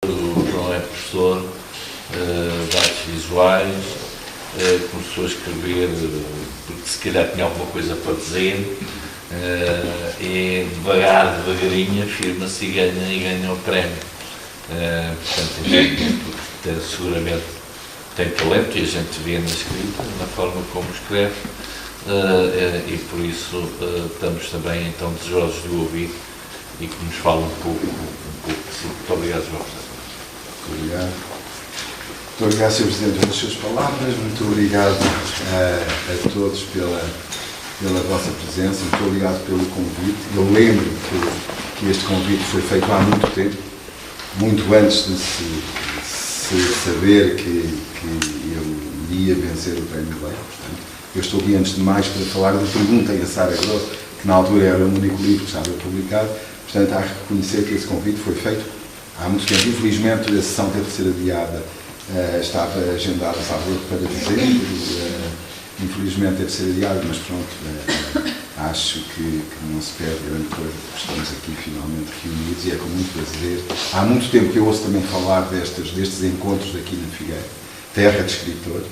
O João é professor de artes visuais, começou a escrever porque se calhar tinha alguma coisa para dizer, e devagarinho afirma-se e ganha o prémio. Portanto, seguramente tem talento e a gente vê na escrita, na forma como escreve, e por isso estamos também então desejosos de o ouvir e que nos fale um pouco de si. Muito obrigado, João. Muito obrigado. Muito obrigado, Sr. Presidente, pelas suas palavras. Muito obrigado a todos pela vossa presença. Muito obrigado pelo convite. Eu lembro que este convite foi feito há muito tempo, muito antes de se saber que eu iria vencer o Prémio Lei. Eu estou aqui, antes de mais, para falar da Pergunta a Sara Grosso, que na altura era o único livro que estava publicado. Portanto, há que reconhecer que esse convite foi feito há muito tempo. Infelizmente, a sessão teve de ser adiada, estava agendada, salvo para dezembro, infelizmente teve de ser adiada, mas pronto, acho que não se perde grande coisa, porque estamos aqui finalmente reunidos e é com muito prazer. Há muito tempo que eu ouço também falar destes encontros aqui na Figueira, terra de escritores,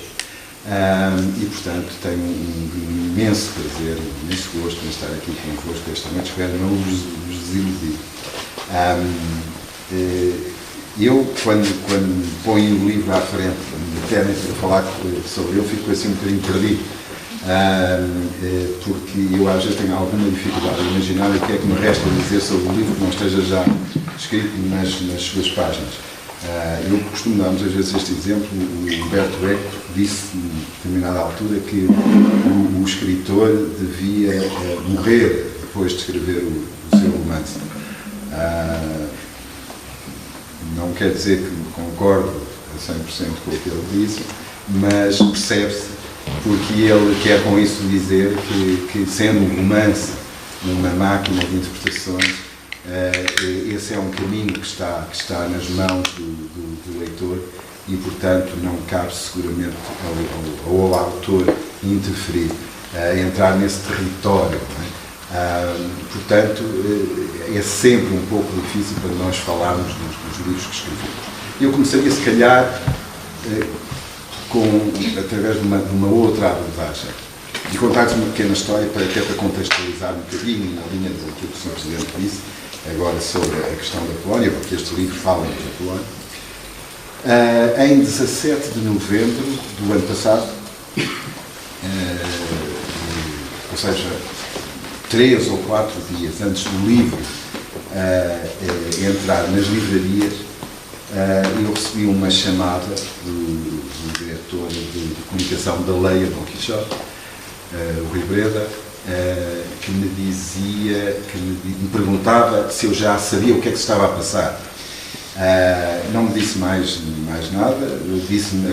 e portanto tenho um imenso prazer, um imenso gosto em estar aqui convosco esta noite. Espero não vos desiludir. Eu, quando ponho o livro à frente, me pedem para falar sobre ele, fico assim um bocadinho perdido, porque eu às vezes tenho alguma dificuldade a imaginar o que é que me resta dizer sobre o livro que não esteja já escrito nas suas páginas. Eu costumo dar muitas vezes este exemplo. O Humberto Eco disse, em determinada altura, que o escritor devia morrer depois de escrever o seu romance. Não quer dizer que concordo a 100% com o que ele disse, mas percebe-se, porque ele quer com isso dizer que sendo um romance uma máquina de interpretações, esse é um caminho que está nas mãos do leitor e, portanto, não cabe seguramente ao autor interferir, entrar nesse território. Portanto, é sempre um pouco difícil para nós falarmos dos livros que escrevemos. Eu começaria, se calhar, através de uma outra abordagem, e contar-vos uma pequena história até para contextualizar um bocadinho na linha daquilo que o Sr. Presidente disse agora sobre a questão da Polónia, porque este livro fala da Polónia. Em 17 de novembro do ano passado, ou seja, 3 ou 4 dias antes do livro entrar nas livrarias, eu recebi uma chamada do diretor de comunicação da Leia Dom Quixote, o Rui Breda, que me dizia, me perguntava se eu já sabia o que é que se estava a passar. Não me disse mais nada,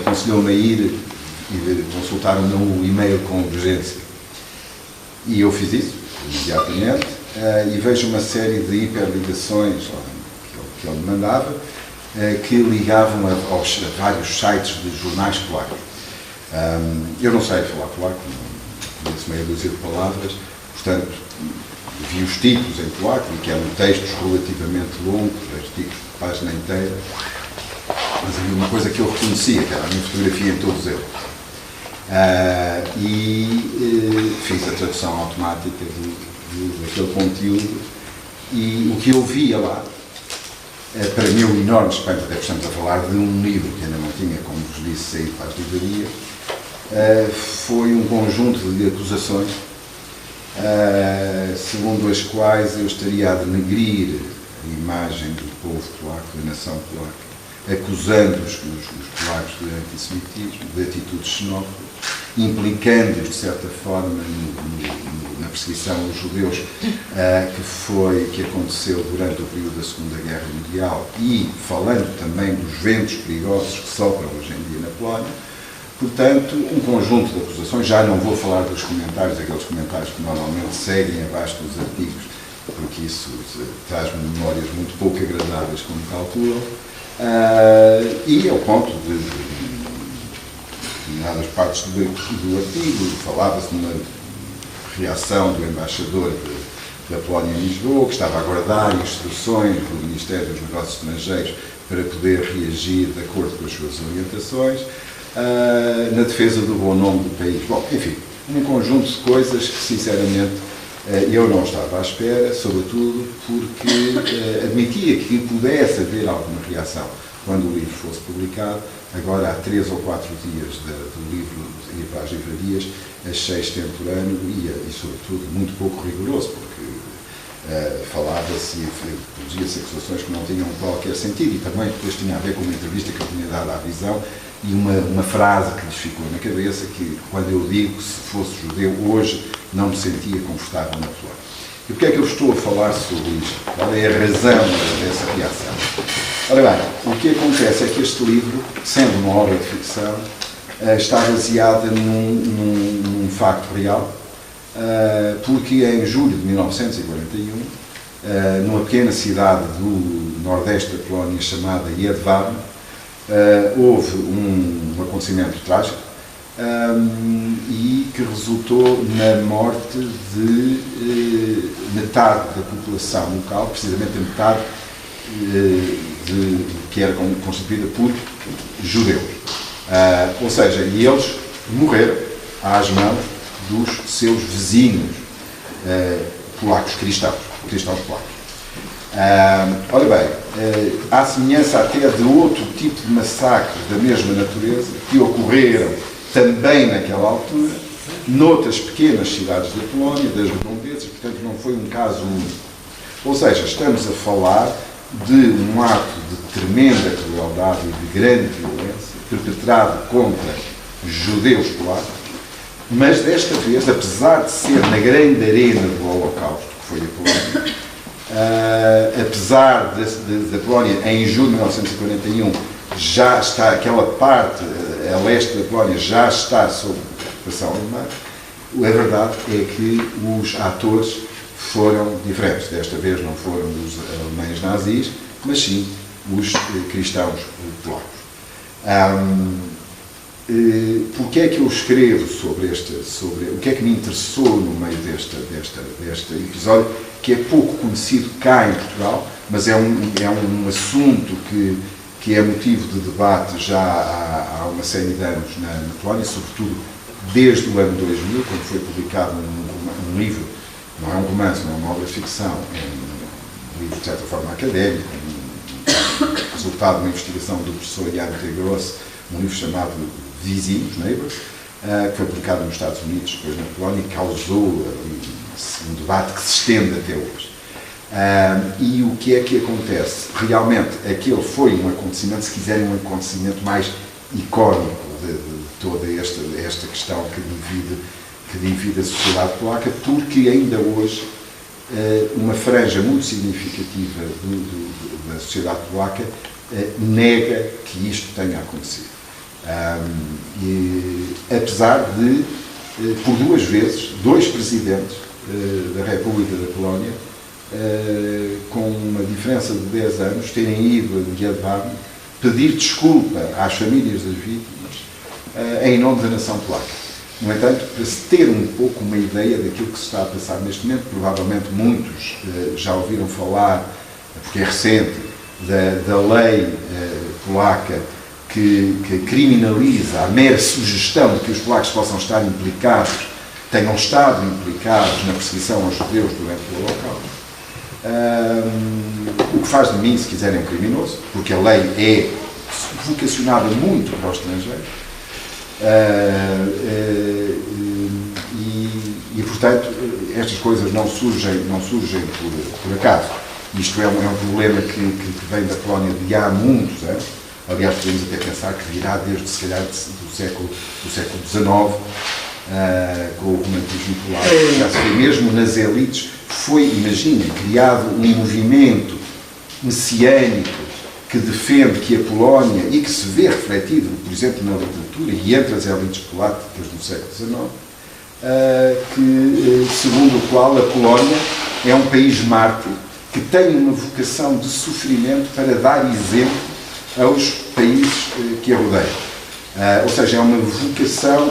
aconselhou-me a ir e consultar o meu e-mail com urgência. E eu fiz isso imediatamente, e vejo uma série de hiperligações que ele me mandava, que ligavam a vários sites de jornais polacos. Eu não sei falar polaco, não conheço meia dúzia de palavras, portanto, vi os títulos em polaco, e que eram textos relativamente longos, artigos de página inteira, mas havia uma coisa que eu reconhecia, que era a minha fotografia em todos eles. Fiz a tradução automática daquele conteúdo, e o que eu via lá, para meu enorme espanto, até estamos a falar de um livro que ainda não tinha, como vos disse, saído para as livrarias, foi um conjunto de acusações, segundo as quais eu estaria a denegrir a imagem do povo polaco, da nação polaca, acusando os polacos de antissemitismo, de atitudes xenófobas, implicando-os, de certa forma, na perseguição aos judeus que aconteceu durante o período da Segunda Guerra Mundial, e falando também dos ventos perigosos que sopram hoje em dia na Polónia. Portanto, um conjunto de acusações. Já não vou falar dos comentários, aqueles comentários que normalmente seguem abaixo dos artigos, porque isso traz-me memórias muito pouco agradáveis, como calculam, e ao ponto de determinadas partes do artigo, falava-se numa reação do embaixador da Polónia em Lisboa, que estava a aguardar instruções do Ministério dos Negócios Estrangeiros para poder reagir de acordo com as suas orientações, na defesa do bom nome do país. Bom, enfim, um conjunto de coisas que, sinceramente, eu não estava à espera, sobretudo porque admitia que pudesse haver alguma reação quando o livro fosse publicado. Agora, há 3 ou 4 dias do livro ir para as livrarias, achei extemporâneo e, sobretudo, muito pouco rigoroso, porque falava-se e produzia-se acusações que não tinham qualquer sentido, e também depois tinha a ver com uma entrevista que eu tinha dado à Visão e uma frase que lhes ficou na cabeça, que quando eu digo que se fosse judeu hoje não me sentia confortável na Polónia. E porquê é que eu estou a falar sobre isto? Qual é a razão dessa reação? Ora bem, o que acontece é que este livro, sendo uma obra de ficção, está baseada num facto real, porque em julho de 1941, numa pequena cidade do nordeste da Polónia chamada Jedwabne, houve um acontecimento trágico e que resultou na morte de metade da população local, precisamente a metade que era constituída por judeus. Ou seja, e eles morreram às mãos dos seus vizinhos polacos cristãos polacos. Ora bem, à semelhança até de outro tipo de massacres da mesma natureza que ocorreram também naquela altura, noutras pequenas cidades da Polónia, das redondezas, portanto não foi um caso único. Ou seja, estamos a falar de um ato de tremenda crueldade e de grande violência perpetrado contra judeus polacos, mas desta vez, apesar de ser na grande arena do Holocausto, que foi a Polónia, apesar da Polónia, em julho de 1941, já está, aquela parte a leste da Polónia já está sob ocupação alemã, a verdade é que os atores foram diferentes. Desta vez não foram os alemães nazis, mas sim os cristãos polacos. Porquê é que eu escrevo sobre o que é que me interessou no meio deste episódio, que é pouco conhecido cá em Portugal, mas é um assunto que é motivo de debate já há uma série de anos na Polónia, sobretudo desde o ano 2000, quando foi publicado um livro, não é um romance, não é uma obra de ficção, é um livro de certa forma académico, resultado de uma investigação do professor Jan Gross, um livro chamado Vizinhos, Neighbors, que foi publicado nos Estados Unidos, depois na Polónia, e causou um debate que se estende até hoje. E o que é que acontece? Realmente, aquele foi um acontecimento, se quiserem, um acontecimento mais icónico de toda esta questão que divide a sociedade polaca, porque ainda hoje uma franja muito significativa da sociedade polaca nega que isto tenha acontecido. Apesar de, por 2 vezes, 2 presidentes da República da Polónia, com uma diferença de 10 anos, terem ido a Jedwabne pedir desculpa às famílias das vítimas em nome da nação polaca. No entanto, para se ter um pouco uma ideia daquilo que se está a passar neste momento, provavelmente muitos já ouviram falar, porque é recente, da lei polaca que criminaliza a mera sugestão de que os polacos possam estar implicados, tenham estado implicados na perseguição aos judeus durante o Holocausto. O que faz de mim, se quiserem, um criminoso, porque a lei é vocacionada muito para o estrangeiro, e portanto, estas coisas não surgem por acaso. Isto é um problema que vem da Polónia de há muitos anos. Aliás, podemos até pensar que virá desde, se calhar, do século XIX, com o romantismo polaco. Já se vê mesmo nas elites. Imaginem, criado um movimento messiânico que defende que a Polónia, e que se vê refletido, por exemplo, na literatura e entre as elites polacas do século XIX, segundo o qual a Polónia é um país mártir que tem uma vocação de sofrimento para dar exemplo aos países que a rodeiam. Ou seja, é uma vocação,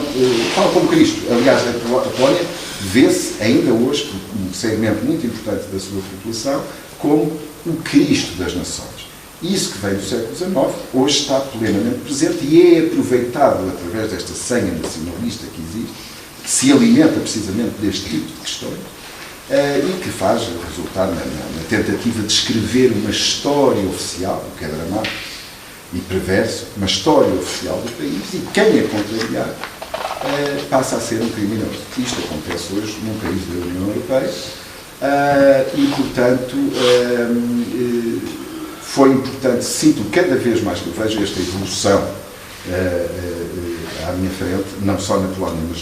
tal como Cristo. Aliás, a Polónia vê-se ainda hoje, por um segmento muito importante da sua população, como o Cristo das nações. Isso que vem do século XIX, hoje está plenamente presente e é aproveitado através desta senha nacionalista que existe, que se alimenta precisamente deste tipo de questões, e que faz resultar na tentativa de escrever uma história oficial, o que é dramático e perverso, uma história oficial do país, e quem a contrariar passa a ser um criminoso. Isto acontece hoje num país da União Europeia, e, portanto, foi importante, sinto cada vez mais que eu vejo esta evolução à minha frente, não só na Polónia, mas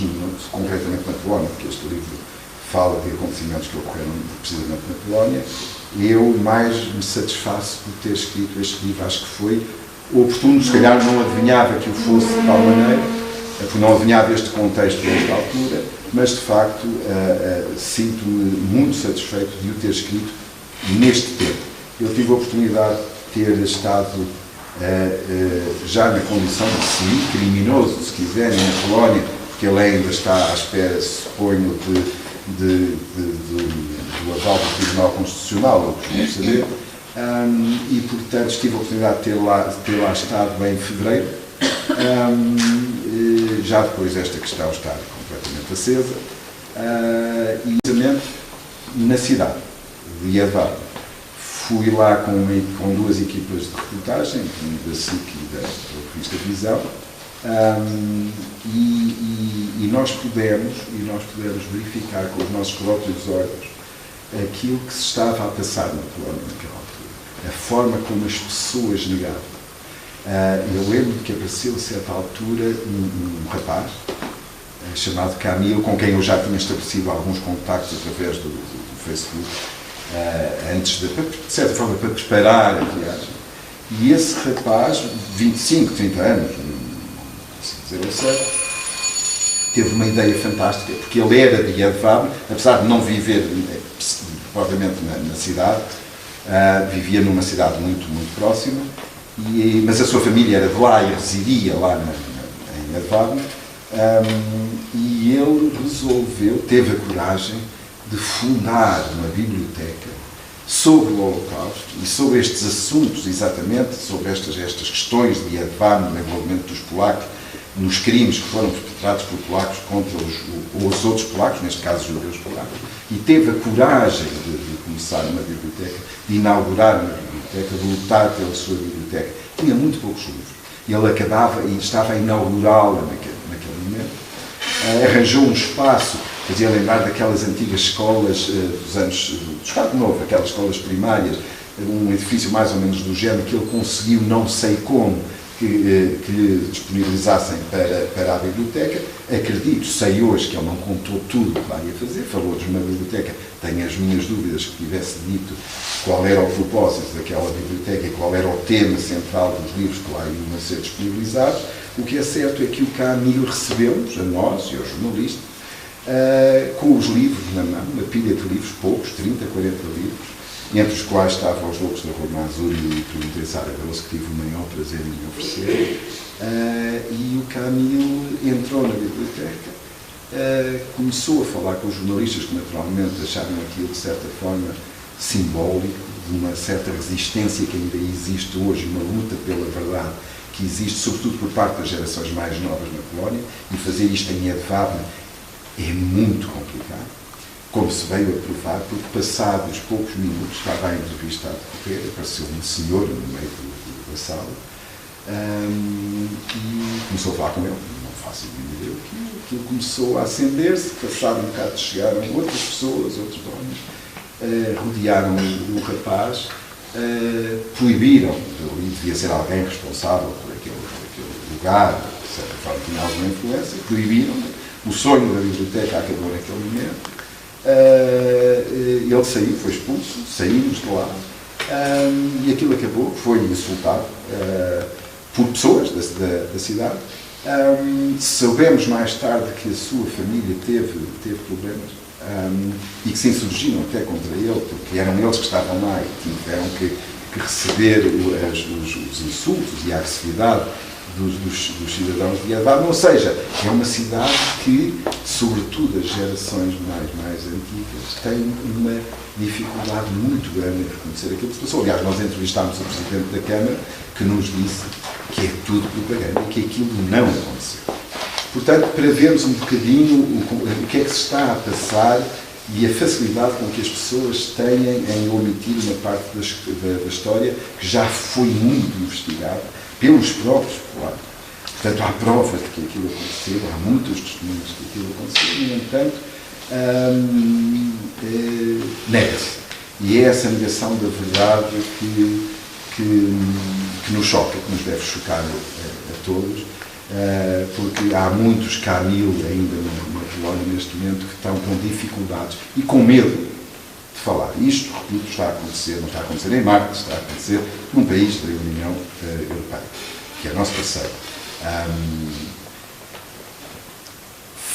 concretamente na Polónia, porque este livro fala de acontecimentos que ocorreram precisamente na Polónia. Eu mais me satisfaço por ter escrito este livro, acho que foi oportuno, se calhar não adivinhava que o fosse de tal maneira, porque não adivinhava este contexto nesta altura, mas de facto sinto-me muito satisfeito de o ter escrito neste tempo. Eu tive a oportunidade de ter estado já na condição de semi-criminoso, se quiserem, na Polónia, porque ele ainda está à espera, suponho, do aval do Tribunal Constitucional, eu costumo saber, e, portanto, tive a oportunidade de ter lá estado em fevereiro, já depois desta questão estar completamente acesa, e precisamente na cidade de Jedwabne. Fui lá com duas equipas de reportagem, da SIC e da revista Visão, e nós pudemos verificar com os nossos próprios olhos aquilo que se estava a passar na Polónia naquela altura, a forma como as pessoas negavam. Eu lembro que apareceu a certa altura um rapaz chamado Camilo, com quem eu já tinha estabelecido alguns contactos através do Facebook, antes de certa forma, para preparar a viagem. E esse rapaz, 25, 30 anos, assim dizer ao certo, teve uma ideia fantástica, porque ele era de Jedwabne, apesar de não viver, provavelmente, na cidade, vivia numa cidade muito, muito próxima, mas a sua família era de lá e residia lá em Jedwabne, e ele teve a coragem de fundar uma biblioteca sobre o Holocausto e sobre estes assuntos, exatamente, sobre estas questões de Jedwabne, do envolvimento dos polacos, nos crimes que foram perpetrados por polacos contra os outros polacos, neste caso os judeus polacos, e teve a coragem de começar uma biblioteca, de inaugurar uma biblioteca, de lutar pela sua biblioteca. Tinha muito poucos livros. Ele acabava e estava a inaugurá-la naquele momento. Arranjou um espaço, fazia lembrar daquelas antigas escolas dos anos do Estado Novo, aquelas escolas primárias, um edifício mais ou menos do género, que ele conseguiu, não sei como, que lhe disponibilizassem para a biblioteca. Acredito, sei hoje que ele não contou tudo o que lá ia fazer, falou de uma biblioteca, tenho as minhas dúvidas que tivesse dito qual era o propósito daquela biblioteca e qual era o tema central dos livros que lá iam ser disponibilizados. O que é certo é que o Camilo recebeu-nos, a nós e aos jornalistas, com os livros na mão, uma pilha de livros, poucos, 30, 40 livros, entre os quais estavam Os Loucos da Roma Azul e o Interessar a Grosso, que tive o maior prazer em oferecer. E o Camilo entrou na biblioteca, começou a falar com os jornalistas, que naturalmente acharam aquilo de certa forma simbólico, de uma certa resistência que ainda existe hoje, uma luta pela verdade que existe, sobretudo por parte das gerações mais novas na Polónia, e fazer isto em Jedwabne é muito complicado, como se veio a provar, porque passados poucos minutos estava a entrevista a decorrer, apareceu um senhor no meio da sala, e começou a falar com ele, não faço ideia do que aquilo começou a acender-se, passado um bocado chegaram outras pessoas, outros donos, rodearam o rapaz, proibiram, ali devia ser alguém responsável por aquele lugar, de certa forma tinha alguma influência, proibiram, o sonho da biblioteca acabou naquele momento. Ele saiu, foi expulso, saímos de lá, e aquilo acabou, foi insultado por pessoas da cidade. Soubemos mais tarde que a sua família teve problemas, e que se insurgiram até contra ele, porque eram eles que estavam lá e tiveram que receber os insultos e a agressividade dos cidadãos de Yerevan. Ou seja, é uma cidade que, sobretudo as gerações mais antigas, têm uma dificuldade muito grande em reconhecer aquilo que se passou. Aliás, nós entrevistámos o Presidente da Câmara, que nos disse que é tudo propaganda e que aquilo não aconteceu. Portanto, para vermos um bocadinho o que é que se está a passar e a facilidade com que as pessoas têm em omitir uma parte da história que já foi muito investigada pelos próprios populares. Portanto, há prova de que aquilo aconteceu, há muitos testemunhos de que aquilo aconteceu, e, no entanto, nega-se. E é essa negação da verdade que nos choca, que nos deve chocar a todos, porque há muitos Camil ainda na Polónia neste momento que estão com dificuldades e com medo de falar. Isto, repito, está a acontecer, não está a acontecer em Marte, está a acontecer num país da União Europeia, que é nosso parceiro.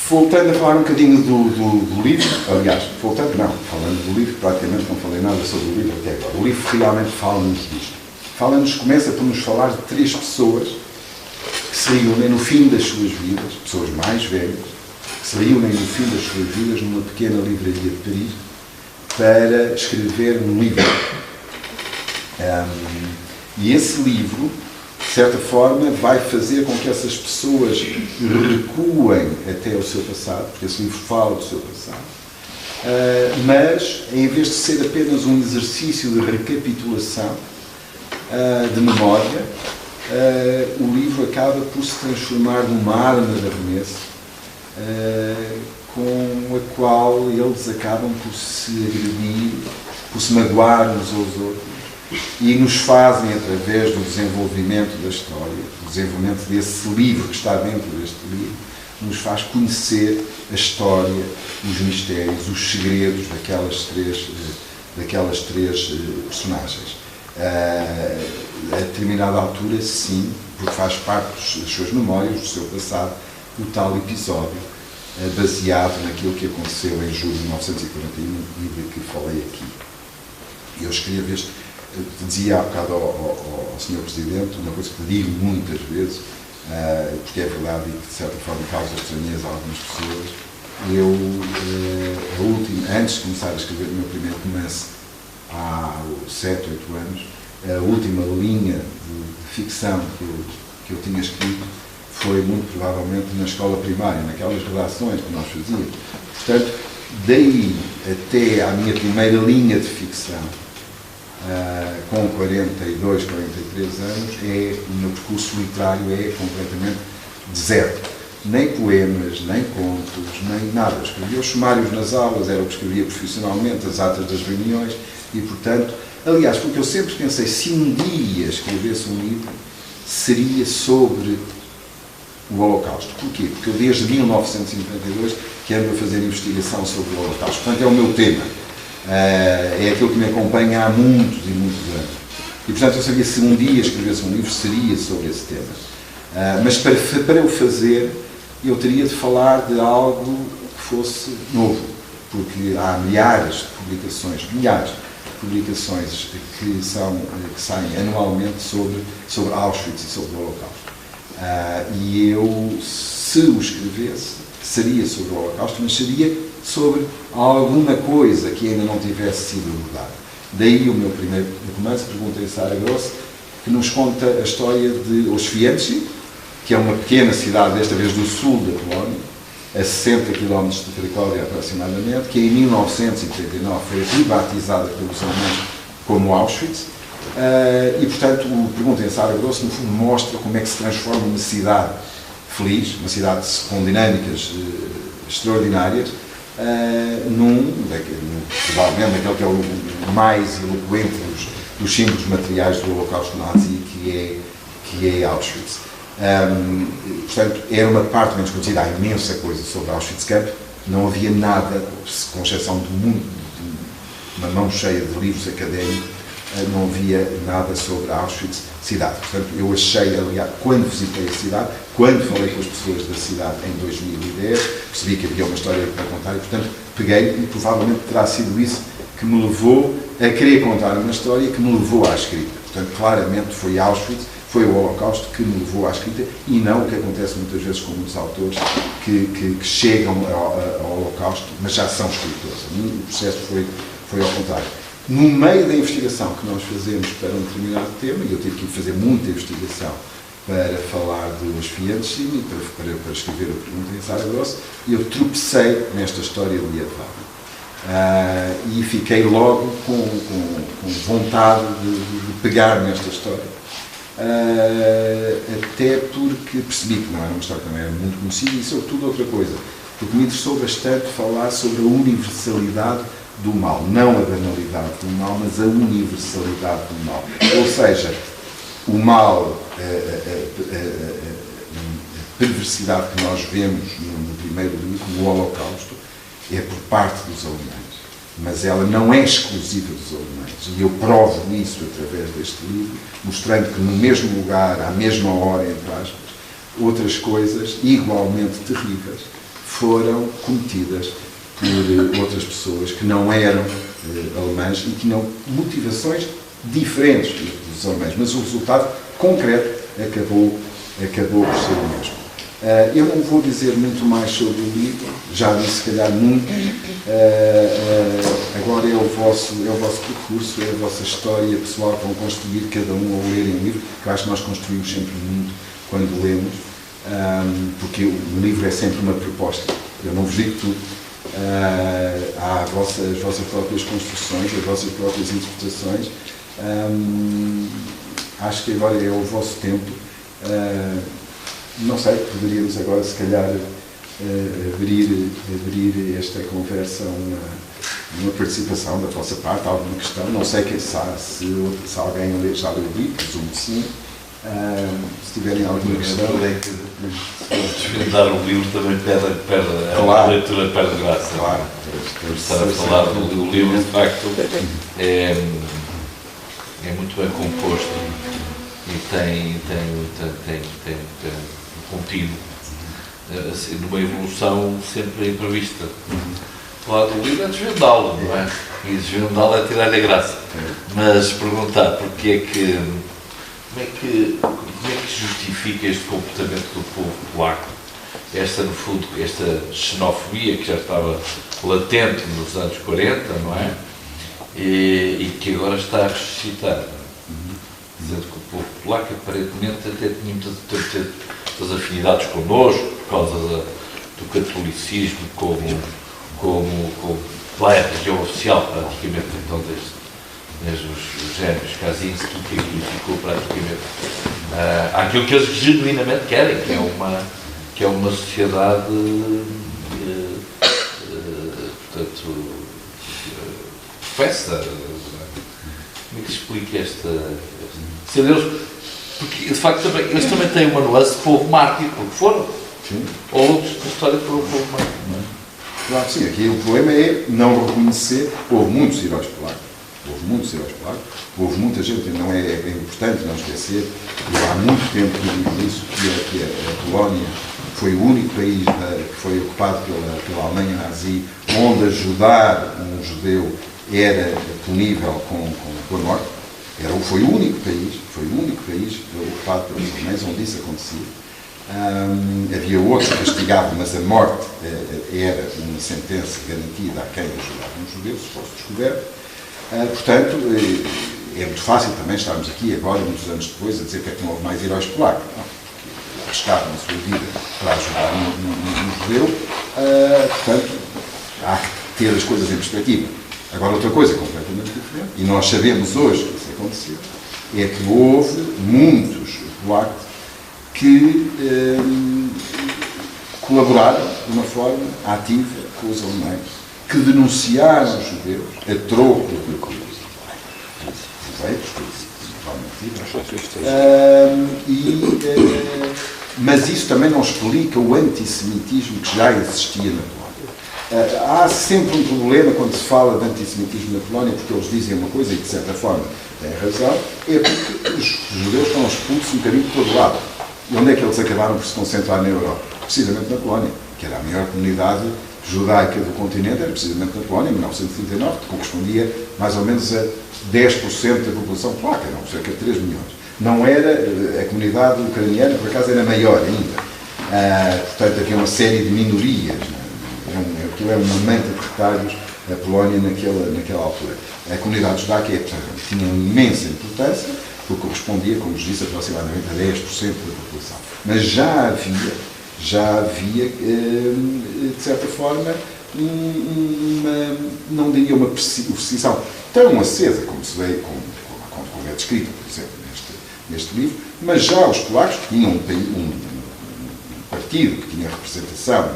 Voltando a falar um bocadinho do livro, aliás, falando do livro, praticamente não falei nada sobre o livro até agora. O livro realmente fala-nos disto. Começa por nos falar de 3 pessoas que se reúnem no fim das suas vidas, pessoas mais velhas, que se reúnem no fim das suas vidas numa pequena livraria de Paris para escrever um livro. E esse livro, de certa forma, vai fazer com que essas pessoas recuem até o seu passado, porque esse livro fala do seu passado, mas, em vez de ser apenas um exercício de recapitulação, de memória, o livro acaba por se transformar numa arma de arremesso com a qual eles acabam por se agredir, por se magoar uns aos outros, e nos fazem, através do desenvolvimento da história, do desenvolvimento desse livro que está dentro deste livro, nos faz conhecer a história, os mistérios, os segredos daquelas três personagens. A determinada altura, sim, porque faz parte das suas memórias, do seu passado, o tal episódio baseado naquilo que aconteceu em julho de 1941 e de que falei aqui. Eu escrevo dizia há bocado ao Sr. Presidente, uma coisa que digo muitas vezes, porque é verdade e que de certa forma causa estranheza a algumas pessoas. Antes de começar a escrever o meu primeiro romance, há 7, 8 anos, a última linha de ficção que eu tinha escrito foi muito provavelmente na escola primária, naquelas redações que nós fazíamos. Portanto, daí até à minha primeira linha de ficção, com 42, 43 anos, o meu percurso literário é completamente deserto. Nem poemas, nem contos, nem nada. Eu escrevia os sumários nas aulas, era o que escrevia profissionalmente, as atas das reuniões, e, portanto, aliás, porque eu sempre pensei, se um dia escrevesse um livro, seria sobre o Holocausto. Porquê? Porque eu desde 1992 que ando a fazer investigação sobre o Holocausto. Portanto, é o meu tema. É aquilo que me acompanha há muitos e muitos anos. E, portanto, eu sabia que se um dia escrevesse um livro, seria sobre esse tema. Mas para eu fazer, eu teria de falar de algo que fosse novo. Porque há milhares de publicações que saem anualmente sobre Auschwitz e sobre o Holocausto. E eu, se o escrevesse, seria sobre o Holocausto, mas seria sobre alguma coisa que ainda não tivesse sido abordada. Daí o meu primeiro romance, Pergunta em Saragossa, que nos conta a história de Oświęcim, que é uma pequena cidade, desta vez do sul da Polónia, a 60 km de Cracóvia aproximadamente, que em 1939 foi privatizada pelos alemães como Auschwitz, e portanto o Pergunta em Saragossa no fundo mostra como é que se transforma uma cidade feliz, uma cidade com dinâmicas extraordinárias, provavelmente naquele que é o mais eloquente dos símbolos materiais do Holocausto Nazi, que é Auschwitz. Portanto, era uma parte menos conhecida, há imensa coisa sobre Auschwitz Camp, não havia nada, com exceção de uma mão cheia de livros académicos, não havia nada sobre Auschwitz cidade. Portanto, eu achei, aliás, quando visitei a cidade, quando falei com as pessoas da cidade em 2010, percebi que havia uma história para contar e, portanto, peguei e provavelmente terá sido isso que me levou a querer contar uma história que me levou à escrita. Portanto, claramente foi Auschwitz, foi o Holocausto que me levou à escrita e não o que acontece muitas vezes com muitos autores que chegam ao Holocausto, mas já são escritores. O processo foi ao contrário. No meio da investigação que nós fazemos para um determinado tema, e eu tive que fazer muita investigação para falar dos Fiantes e para escrever a pergunta em Saragossa, eu tropecei nesta história medieval. E fiquei logo com vontade de pegar nesta história. Até porque percebi que não era uma história que também era muito conhecida e, sobretudo, outra coisa, porque me interessou bastante falar sobre a universalidade do mal, não a banalidade do mal, mas a universalidade do mal. Ou seja, o mal, a perversidade que nós vemos no primeiro livro, no Holocausto, é por parte dos alemães, mas ela não é exclusiva dos alemães. E eu provo isso através deste livro, mostrando que no mesmo lugar, à mesma hora, entre aspas, outras coisas igualmente terríveis foram cometidas por outras pessoas que não eram alemães e que tinham motivações diferentes dos alemães, mas o resultado concreto acabou por ser o mesmo. Eu não vou dizer muito mais sobre o livro, já disse se calhar muito. Agora é o vosso percurso, é a vossa história pessoal que vão construir cada um ao lerem o livro, que eu acho que nós construímos sempre muito quando lemos, porque o livro é sempre uma proposta. Eu não vos digo tudo. Há as vossas próprias construções, as vossas próprias interpretações. Acho que agora é o vosso tempo. Não sei, poderíamos agora, se calhar, abrir esta conversa a uma participação da vossa parte, alguma questão. Não sei se alguém já leu o livro, presumo que sim. Se tiverem alguma questão. Se desvendar o livro também a leitura perde graça. Claro. Estar a falar do livro, de facto, é muito bem composto e tem contido assim, numa evolução sempre imprevista. Falar do livro é desvendá-lo, não é? E desvendá-lo é tirar-lhe a graça. Mas perguntar porque é que como é que justifica este comportamento do povo polaco? No fundo, esta xenofobia que já estava latente nos anos 40, não é? E que agora está a ressuscitar. Dizendo que o povo polaco aparentemente até tinha muitas afinidades connosco, por causa do catolicismo como lá é a religião oficial, praticamente, então, desde os gêmeos Kaczynski, que glorificou praticamente aquilo que eles genuinamente querem, que é uma sociedade, portanto, professa. Como é que se explica se Deus, porque de facto eles também têm uma nuance de povo mártir, porque foram. Sim. Ou outros da história foram o povo mártir. Não é? Claro que sim, aqui o problema é não reconhecer. Houve muitos heróis polacos, houve muita gente, não é importante não esquecer. Eu há muito tempo que digo isso, que a Polónia foi o único país que foi ocupado pela Alemanha nazi, onde ajudar um judeu era punível com a morte. Foi o único país ocupado pelos alemães onde isso acontecia. Havia outros que castigavam, mas a morte era uma sentença garantida a quem ajudava um judeu, se fosse descoberto. Portanto, é muito fácil também estarmos aqui agora, muitos anos depois, a dizer que é que não houve mais heróis polacos. Arriscaram a sua vida para ajudar um judeu. Portanto, há que ter as coisas em perspectiva. Agora, outra coisa completamente diferente, e nós sabemos hoje que isso aconteceu, é que houve muitos polacos que colaboraram de uma forma ativa com os alemães, que denunciaram os judeus a troco de mas isso também não explica o antissemitismo que já existia na Polónia. Há sempre um problema quando se fala de antissemitismo na Polónia, porque eles dizem uma coisa e, de certa forma, têm razão, é porque os judeus estão expulsos um bocadinho de todo lado. E onde é que eles acabaram por se concentrar na Europa? Precisamente na Polónia, que era a maior comunidade judaica do continente, era precisamente na Polónia, em 1939, que correspondia mais ou menos a 10% da população polaca, eram cerca de 3 milhões. não era, a comunidade ucraniana, por acaso, era maior ainda. Portanto, havia uma série de minorias. Aquilo é uma manta de retalhos, a Polónia naquela altura. A comunidade judaica tinha uma imensa importância, porque correspondia, como vos disse, aproximadamente a 10% da população. Mas já havia, de certa forma, não diria uma oposição tão acesa como é descrita, por exemplo, neste livro, mas já os polacos que tinham um partido que tinha representação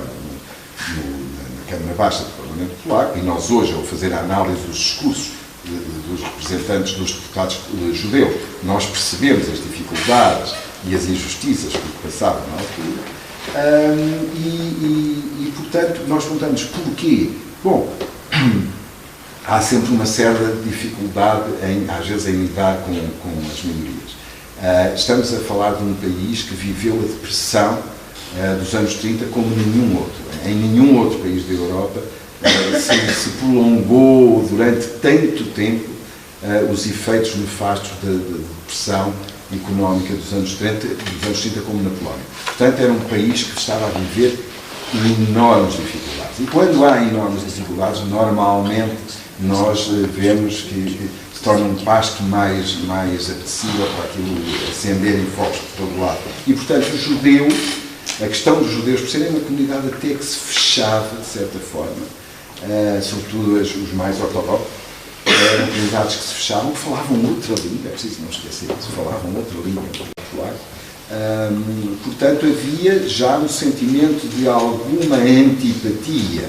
na Câmara Baixa do Parlamento Polaco, e nós hoje, ao fazer a análise dos discursos dos representantes dos deputados judeus, nós percebemos as dificuldades e as injustiças que passavam na altura, e portanto, nós perguntamos porquê? Bom, há sempre uma certa dificuldade, às vezes, em lidar com as minorias. Estamos a falar de um país que viveu a depressão dos anos 30 como nenhum outro. Em nenhum outro país da Europa se prolongou durante tanto tempo os efeitos nefastos da depressão económica dos anos 30 como na Polónia. Portanto, era um país que estava a viver enormes dificuldades. E quando há enormes dificuldades, normalmente nós vemos que se torna um pasto mais apetecível para aquilo acenderem fogos por todo lado. E, portanto, os judeus, a questão dos judeus, por serem uma comunidade até que se fechava, de certa forma, sobretudo os mais ortodoxos, eram comunidades que se fechavam, que falavam outra língua, é preciso não esquecer isso, falavam outra língua popular. Portanto, havia já um sentimento de alguma antipatia.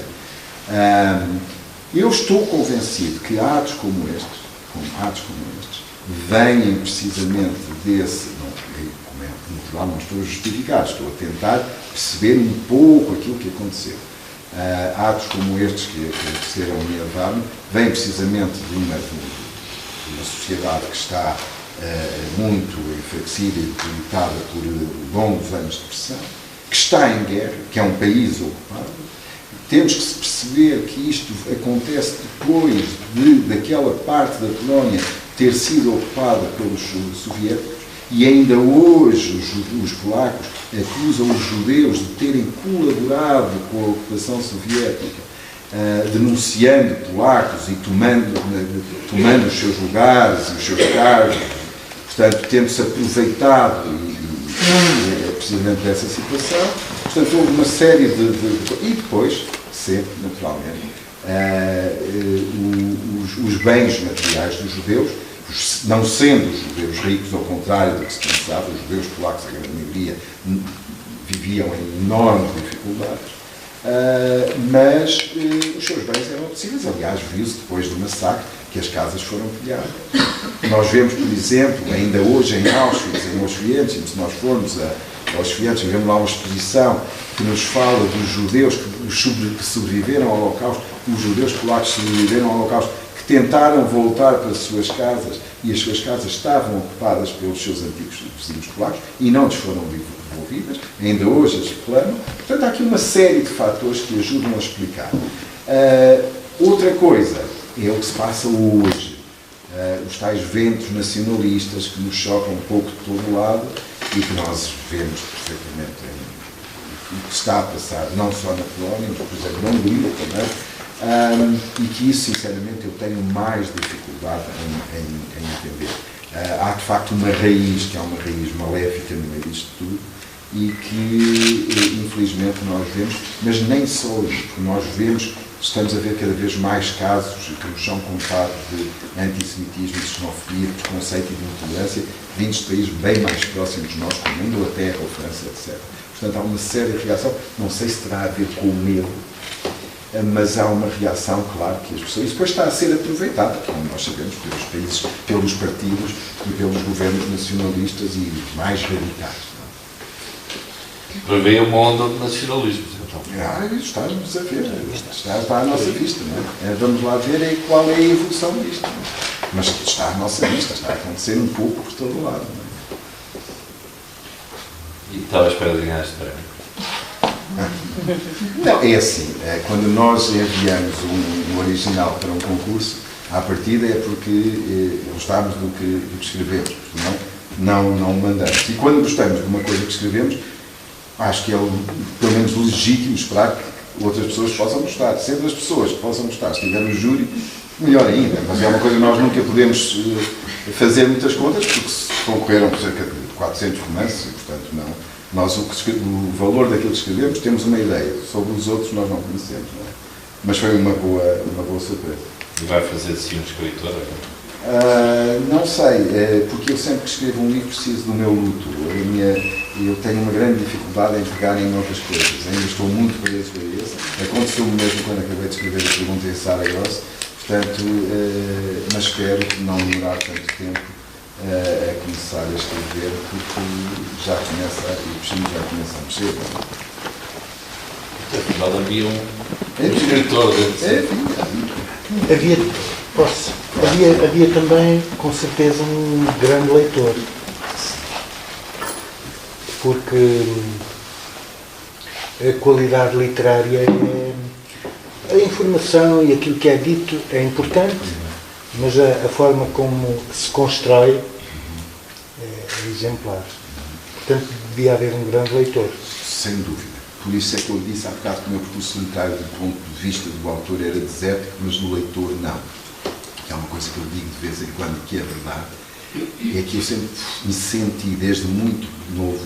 Eu estou convencido que atos como estes, vêm precisamente desse, como é natural, não estou a justificar, estou a tentar perceber um pouco aquilo que aconteceu. Atos como estes que aconteceram em Yerevan vêm precisamente de uma sociedade que está muito enfraquecida e debilitada por longos anos de pressão, que está em guerra, que é um país ocupado. Temos que perceber que isto acontece depois daquela parte da Polónia ter sido ocupada pelos soviéticos, e ainda hoje os polacos acusam os judeus de terem colaborado com a ocupação soviética, denunciando polacos e tomando os seus lugares e os seus cargos, portanto, tendo-se aproveitado precisamente dessa situação. Portanto, houve uma série e depois, sempre, naturalmente, os bens materiais dos judeus, não sendo os judeus ricos, ao contrário do que se pensava, os judeus polacos, a grande maioria, viviam em enormes dificuldades, mas os seus bens eram possíveis. Aliás, viu-se depois do massacre que as casas foram pilhadas. Nós vemos, por exemplo, ainda hoje em Auschwitz, se nós formos a Auschwitz, vemos lá uma exposição que nos fala dos judeus que sobreviveram ao Holocausto, os judeus polacos que sobreviveram ao Holocausto, que tentaram voltar para as suas casas e as suas casas estavam ocupadas pelos seus antigos vizinhos polacos e não lhes foram devolvidas, ainda hoje as reclamam. Portanto, há aqui uma série de fatores que ajudam a explicar. Outra coisa é o que se passa hoje. Os tais ventos nacionalistas que nos chocam um pouco de todo lado e que nós vemos perfeitamente o que está a passar, não só na Polónia, mas, por exemplo, na Hungria também, e que isso, sinceramente, eu tenho mais dificuldade em entender. Há, de facto, uma raiz, que é uma raiz maléfica no meio disto tudo, e que, infelizmente, nós vemos, mas nem só isso, porque nós vemos, estamos a ver cada vez mais casos que nos são contados de antissemitismo, de xenofobia, de preconceito e de intolerância, vindos de países bem mais próximos de nós, como a Inglaterra ou a França, etc. Portanto, há uma séria reação, não sei se terá a ver com o medo, mas há uma reação, claro, que as pessoas... E depois está a ser aproveitada, como nós sabemos, pelos países, pelos partidos e pelos governos nacionalistas e mais radicais. Prevê uma onda de nacionalismo. Então. Estamos a ver, está à nossa vista. Não é? Vamos lá ver qual é a evolução disto. Não é? Mas está à nossa vista, está a acontecer um pouco por todo o lado. Não é? E estava à espera de ganhar este prémio? Não, é assim, quando nós enviamos um original para um concurso, à partida é porque gostamos do que escrevemos, não é? não mandamos. E quando gostamos de uma coisa que escrevemos, acho que é pelo menos legítimo esperar que outras pessoas possam gostar. Sendo as pessoas que possam gostar, se tiver no júri, melhor ainda. Mas é uma coisa que nós nunca podemos fazer muitas contas, porque concorreram cerca de 400 romances, e portanto não. Nós, o valor daquilo que escrevemos, temos uma ideia. Sobre os outros nós não conhecemos, não é? Mas foi uma boa surpresa. E vai fazer assim um escritor agora? Não sei, porque eu sempre que escrevo um livro preciso do meu luto. Eu tenho uma grande dificuldade em pegar em outras coisas. Ainda estou muito preso a isso. Aconteceu-me mesmo quando acabei de escrever a pergunta em Sara Gross. Portanto, mas espero não demorar tanto tempo a começar a escrever, porque já começa, o bichinho já começa a mexer. Afinal, havia um escritor Havia também, com certeza, um grande leitor. Porque a qualidade literária a informação e aquilo que é dito é importante, mas a forma como se constrói é exemplar. Portanto, devia haver um grande leitor. Sem dúvida. Por isso é que eu disse há bocado que o meu percurso literário, do ponto de vista do autor, era desértico, mas do leitor, não. É uma coisa que eu digo de vez em quando, que é verdade, é que eu sempre me senti, desde muito novo,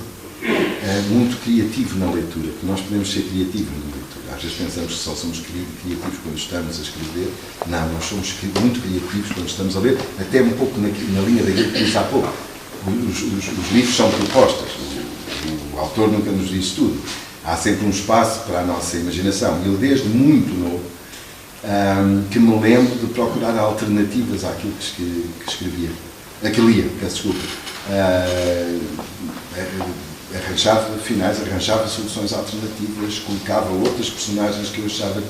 muito criativo na leitura, porque nós podemos ser criativos na leitura. Às vezes pensamos que só somos criativos quando estamos a escrever. Não, nós somos muito criativos quando estamos a ler, até um pouco na linha daquilo que disse há pouco. Os livros são propostas, o autor nunca nos diz tudo. Há sempre um espaço para a nossa imaginação. Eu, desde muito novo, que me lembro de procurar alternativas àquilo que escrevia, que lia, peço desculpa. Arranjava soluções alternativas, colocava outras personagens que eu achava que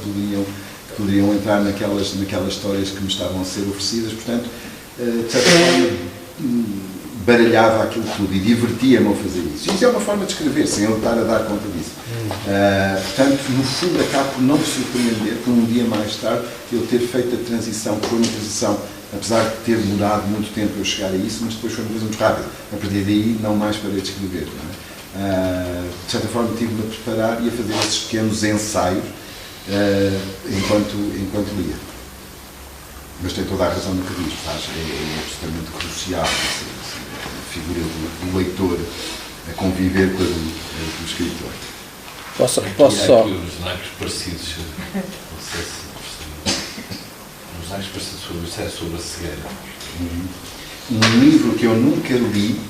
poderiam entrar naquelas histórias que me estavam a ser oferecidas. Portanto, de certa forma, baralhava aquilo tudo e divertia-me a fazer isso. Isso é uma forma de escrever, sem eu estar a dar conta disso. Portanto, no fundo, acabo por não me surpreender por um dia mais tarde eu ter feito a transição, que foi uma transição, apesar de ter demorado muito tempo eu chegar a isso, mas depois foi uma coisa muito rápida. A partir daí, não mais parei de escrever. Não é? De certa forma, tive-me a preparar e a fazer esses pequenos ensaios enquanto lia. Mas tem toda a razão no que diz, é absolutamente crucial a figura do leitor a conviver com a do escritor. Posso só... Os naipes parecidos, não sei se os naipes parecidos sobre a cegueira. Um livro que eu nunca li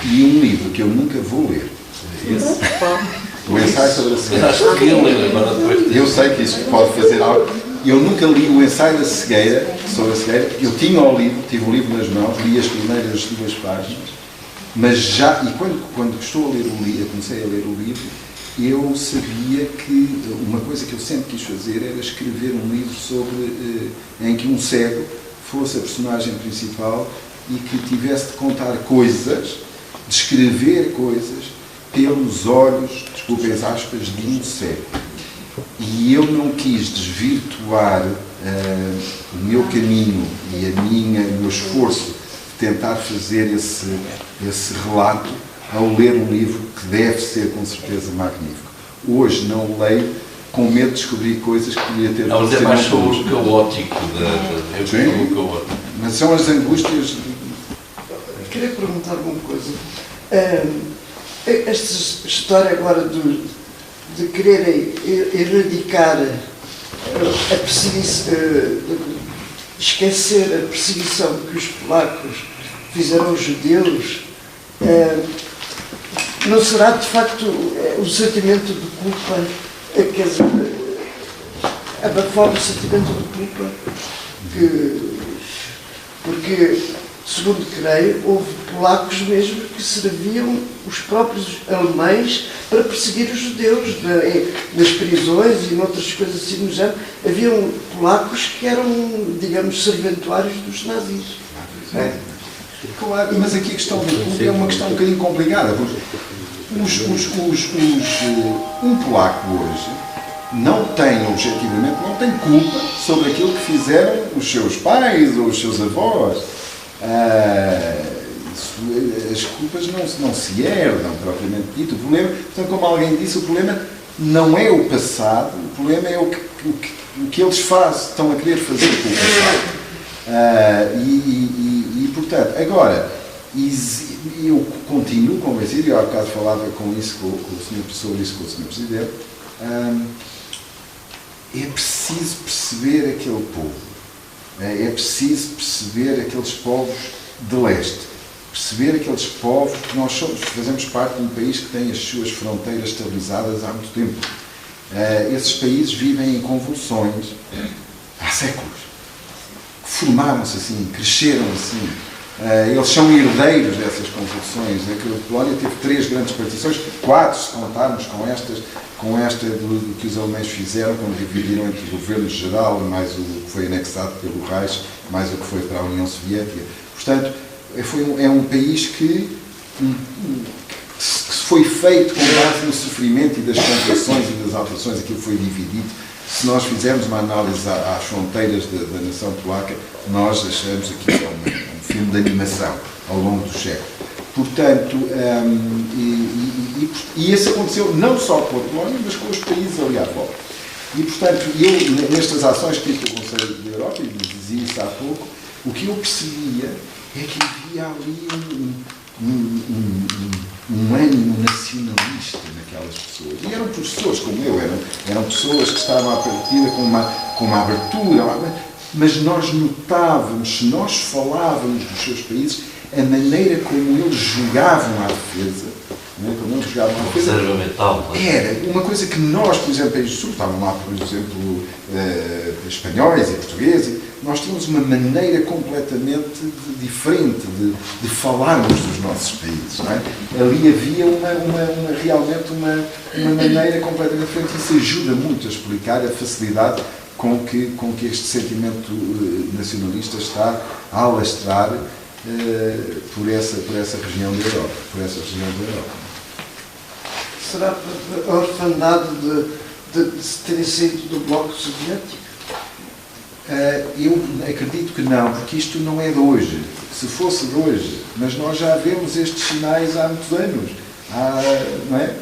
e um livro que eu nunca vou ler. Esse? O ensaio sobre a cegueira. Acho que eu lembro agora depois. Eu sei que isso pode fazer algo. Eu nunca li o ensaio da cegueira, sobre a cegueira. Eu tinha o livro, tive o livro nas mãos, li as primeiras 2 páginas, mas já, e quando estou a ler o livro, comecei a ler o livro, eu sabia que uma coisa que eu sempre quis fazer era escrever um livro em que um cego fosse a personagem principal e que tivesse de contar coisas, de escrever coisas pelos olhos, desculpem as aspas, de um cego. E eu não quis desvirtuar o meu caminho e o meu esforço de tentar fazer esse relato ao ler um livro que deve ser com certeza magnífico. Hoje não o leio com medo de descobrir coisas que podia ter... Não, mas é mais sobre o caótico. Mas são as angústias... Queria perguntar uma coisa. Esta história agora de quererem erradicar a perseguição, esquecer a perseguição que os polacos fizeram aos judeus, não será de facto o sentimento de culpa, quer dizer, abafar o sentimento de culpa, porque, segundo creio, houve polacos mesmo que serviam os próprios alemães para perseguir os judeus nas prisões e noutras coisas assim no género. Haviam polacos que eram, digamos, serventuários dos nazis. Claro, mas aqui a questão da culpa é uma questão um bocadinho complicada, porque um polaco hoje não tem, objetivamente, não tem culpa sobre aquilo que fizeram os seus pais ou os seus avós. as culpas não se herdam, propriamente dito. O problema, portanto, como alguém disse, o problema não é o passado, o problema é o que eles estão a querer fazer com o passado. Portanto, agora, eu continuo convencido, eu há bocado falava com isso, com o Sr. Professor, isso com o Sr. Presidente, é preciso perceber aquele povo, é preciso perceber aqueles povos de leste, perceber aqueles povos que nós fazemos parte de um país que tem as suas fronteiras estabilizadas há muito tempo. Esses países vivem em convulsões há séculos, formaram-se assim, cresceram assim. Eles são herdeiros dessas convulsões. A Polónia teve 3 grandes partições, 4 se contarmos com esta do que os alemães fizeram quando dividiram entre o governo geral, mais o que foi anexado pelo Reich, mais o que foi para a União Soviética. Portanto, é um país que foi feito com base no sofrimento e das contrações e das alterações, aquilo foi dividido. Se nós fizermos uma análise às fronteiras da nação polaca, nós achamos aqui um filme de animação ao longo do século. Portanto, e isso aconteceu não só com a Polónia, mas com os países ali à volta. E, portanto, eu, nestas ações que tive o Conselho da Europa, e dizia isso há pouco, o que eu percebia é que havia ali um ânimo nacionalista naquelas pessoas. E eram professores como eu, eram pessoas que estavam à partida com uma abertura, mas nós notávamos, se nós falávamos dos seus países, a maneira como eles jogavam à defesa, como eles jogavam à defesa, reserva mental, era uma coisa que nós, por exemplo, em Sul, estavam lá, por exemplo, espanhóis e portugueses, nós tínhamos uma maneira completamente diferente de falarmos dos nossos países. Não é? Ali havia realmente uma maneira completamente diferente. Isso ajuda muito a explicar a facilidade com que este sentimento nacionalista está a alastrar por essa região da Europa. Será a orfandade de terem saído do Bloco Soviético? Eu acredito que não, porque isto não é de hoje. Se fosse de hoje, mas nós já vemos estes sinais há muitos anos. Não é?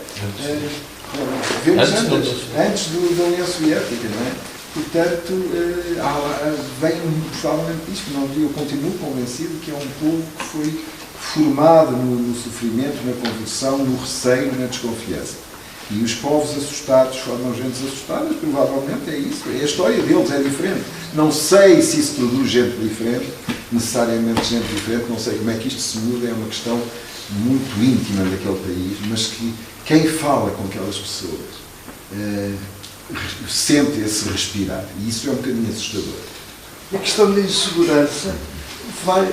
Vemos antes da União Soviética, não é? Portanto, vem provavelmente disto. Eu continuo convencido que é um povo que foi formado no sofrimento, na convulsão, no receio, na desconfiança. E os povos assustados formam gentes assustadas, provavelmente é isso. A história deles é diferente. Não sei se isso produz gente diferente, necessariamente gente diferente, não sei como é que isto se muda, é uma questão muito íntima daquele país, mas que quem fala com aquelas pessoas sente esse respirar, e isso é um bocadinho assustador. A questão da insegurança vai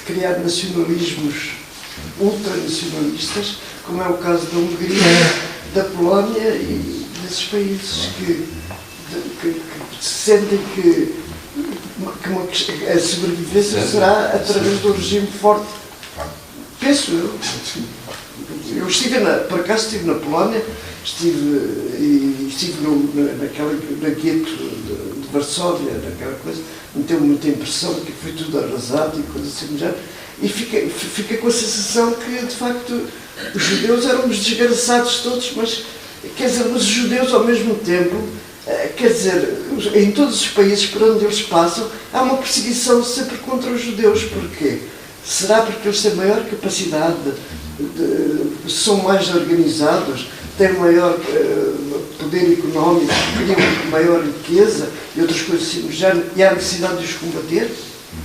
criar nacionalismos ultranacionalistas, como é o caso da Hungria, da Polónia e desses países que sentem que a sobrevivência será através do regime forte. Penso eu. Eu por acaso estive na Polónia, estive na gueto de Varsóvia, naquela coisa, me deu muita impressão que foi tudo arrasado e coisas assim do género, e fiquei com a sensação que, de facto, os judeus eram uns desgraçados todos, mas, quer dizer, os judeus ao mesmo tempo, quer dizer, em todos os países por onde eles passam, há uma perseguição sempre contra os judeus. Porquê? Será porque eles têm maior capacidade, são mais organizados, têm maior poder económico, criam maior riqueza e outras coisas assim, e há necessidade de os combater?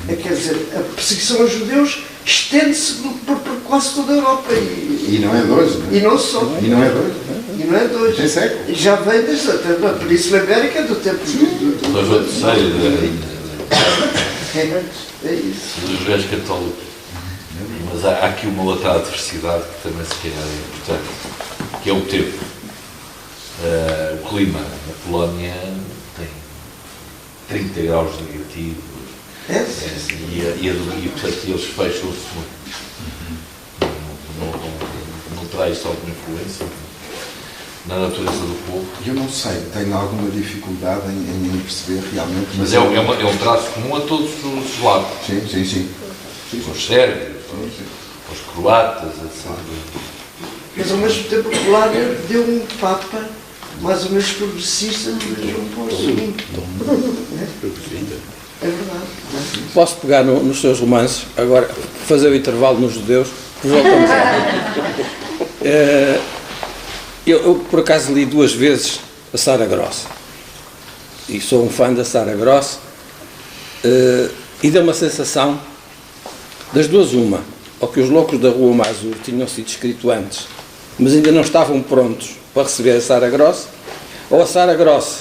Quer dizer, a perseguição aos judeus estende-se por quase toda a Europa. E não é de hoje, não é? E não só. E não é de hoje. E não é de hoje. Tem século. E já vem desde a Península Ibérica do tempo é isso. Dos judeus católicos. Mas há aqui uma outra adversidade que também se calhar é importante, que é o tempo. O clima na Polónia tem 30 graus negativos. E portanto eles fecham-se muito. Não traz isso alguma influência na natureza do povo? Eu não sei, tenho alguma dificuldade em perceber realmente. Mas é um traço comum a todos os lados. Sim. Os sérvios, aos croatas, etc. Mas ao mesmo tempo a Polónia deu um Papa mais ou menos progressista de João Paulo II. É verdade. Posso pegar nos seus romances, agora fazer o intervalo nos judeus, voltamos eu por acaso li 2 vezes a Sara Gross, e sou um fã da Sara Gross, e deu uma sensação, das duas uma, ou que os Loucos da Rua Mazur tinham sido escritos antes, mas ainda não estavam prontos para receber a Sara Gross, ou a Sara Gross,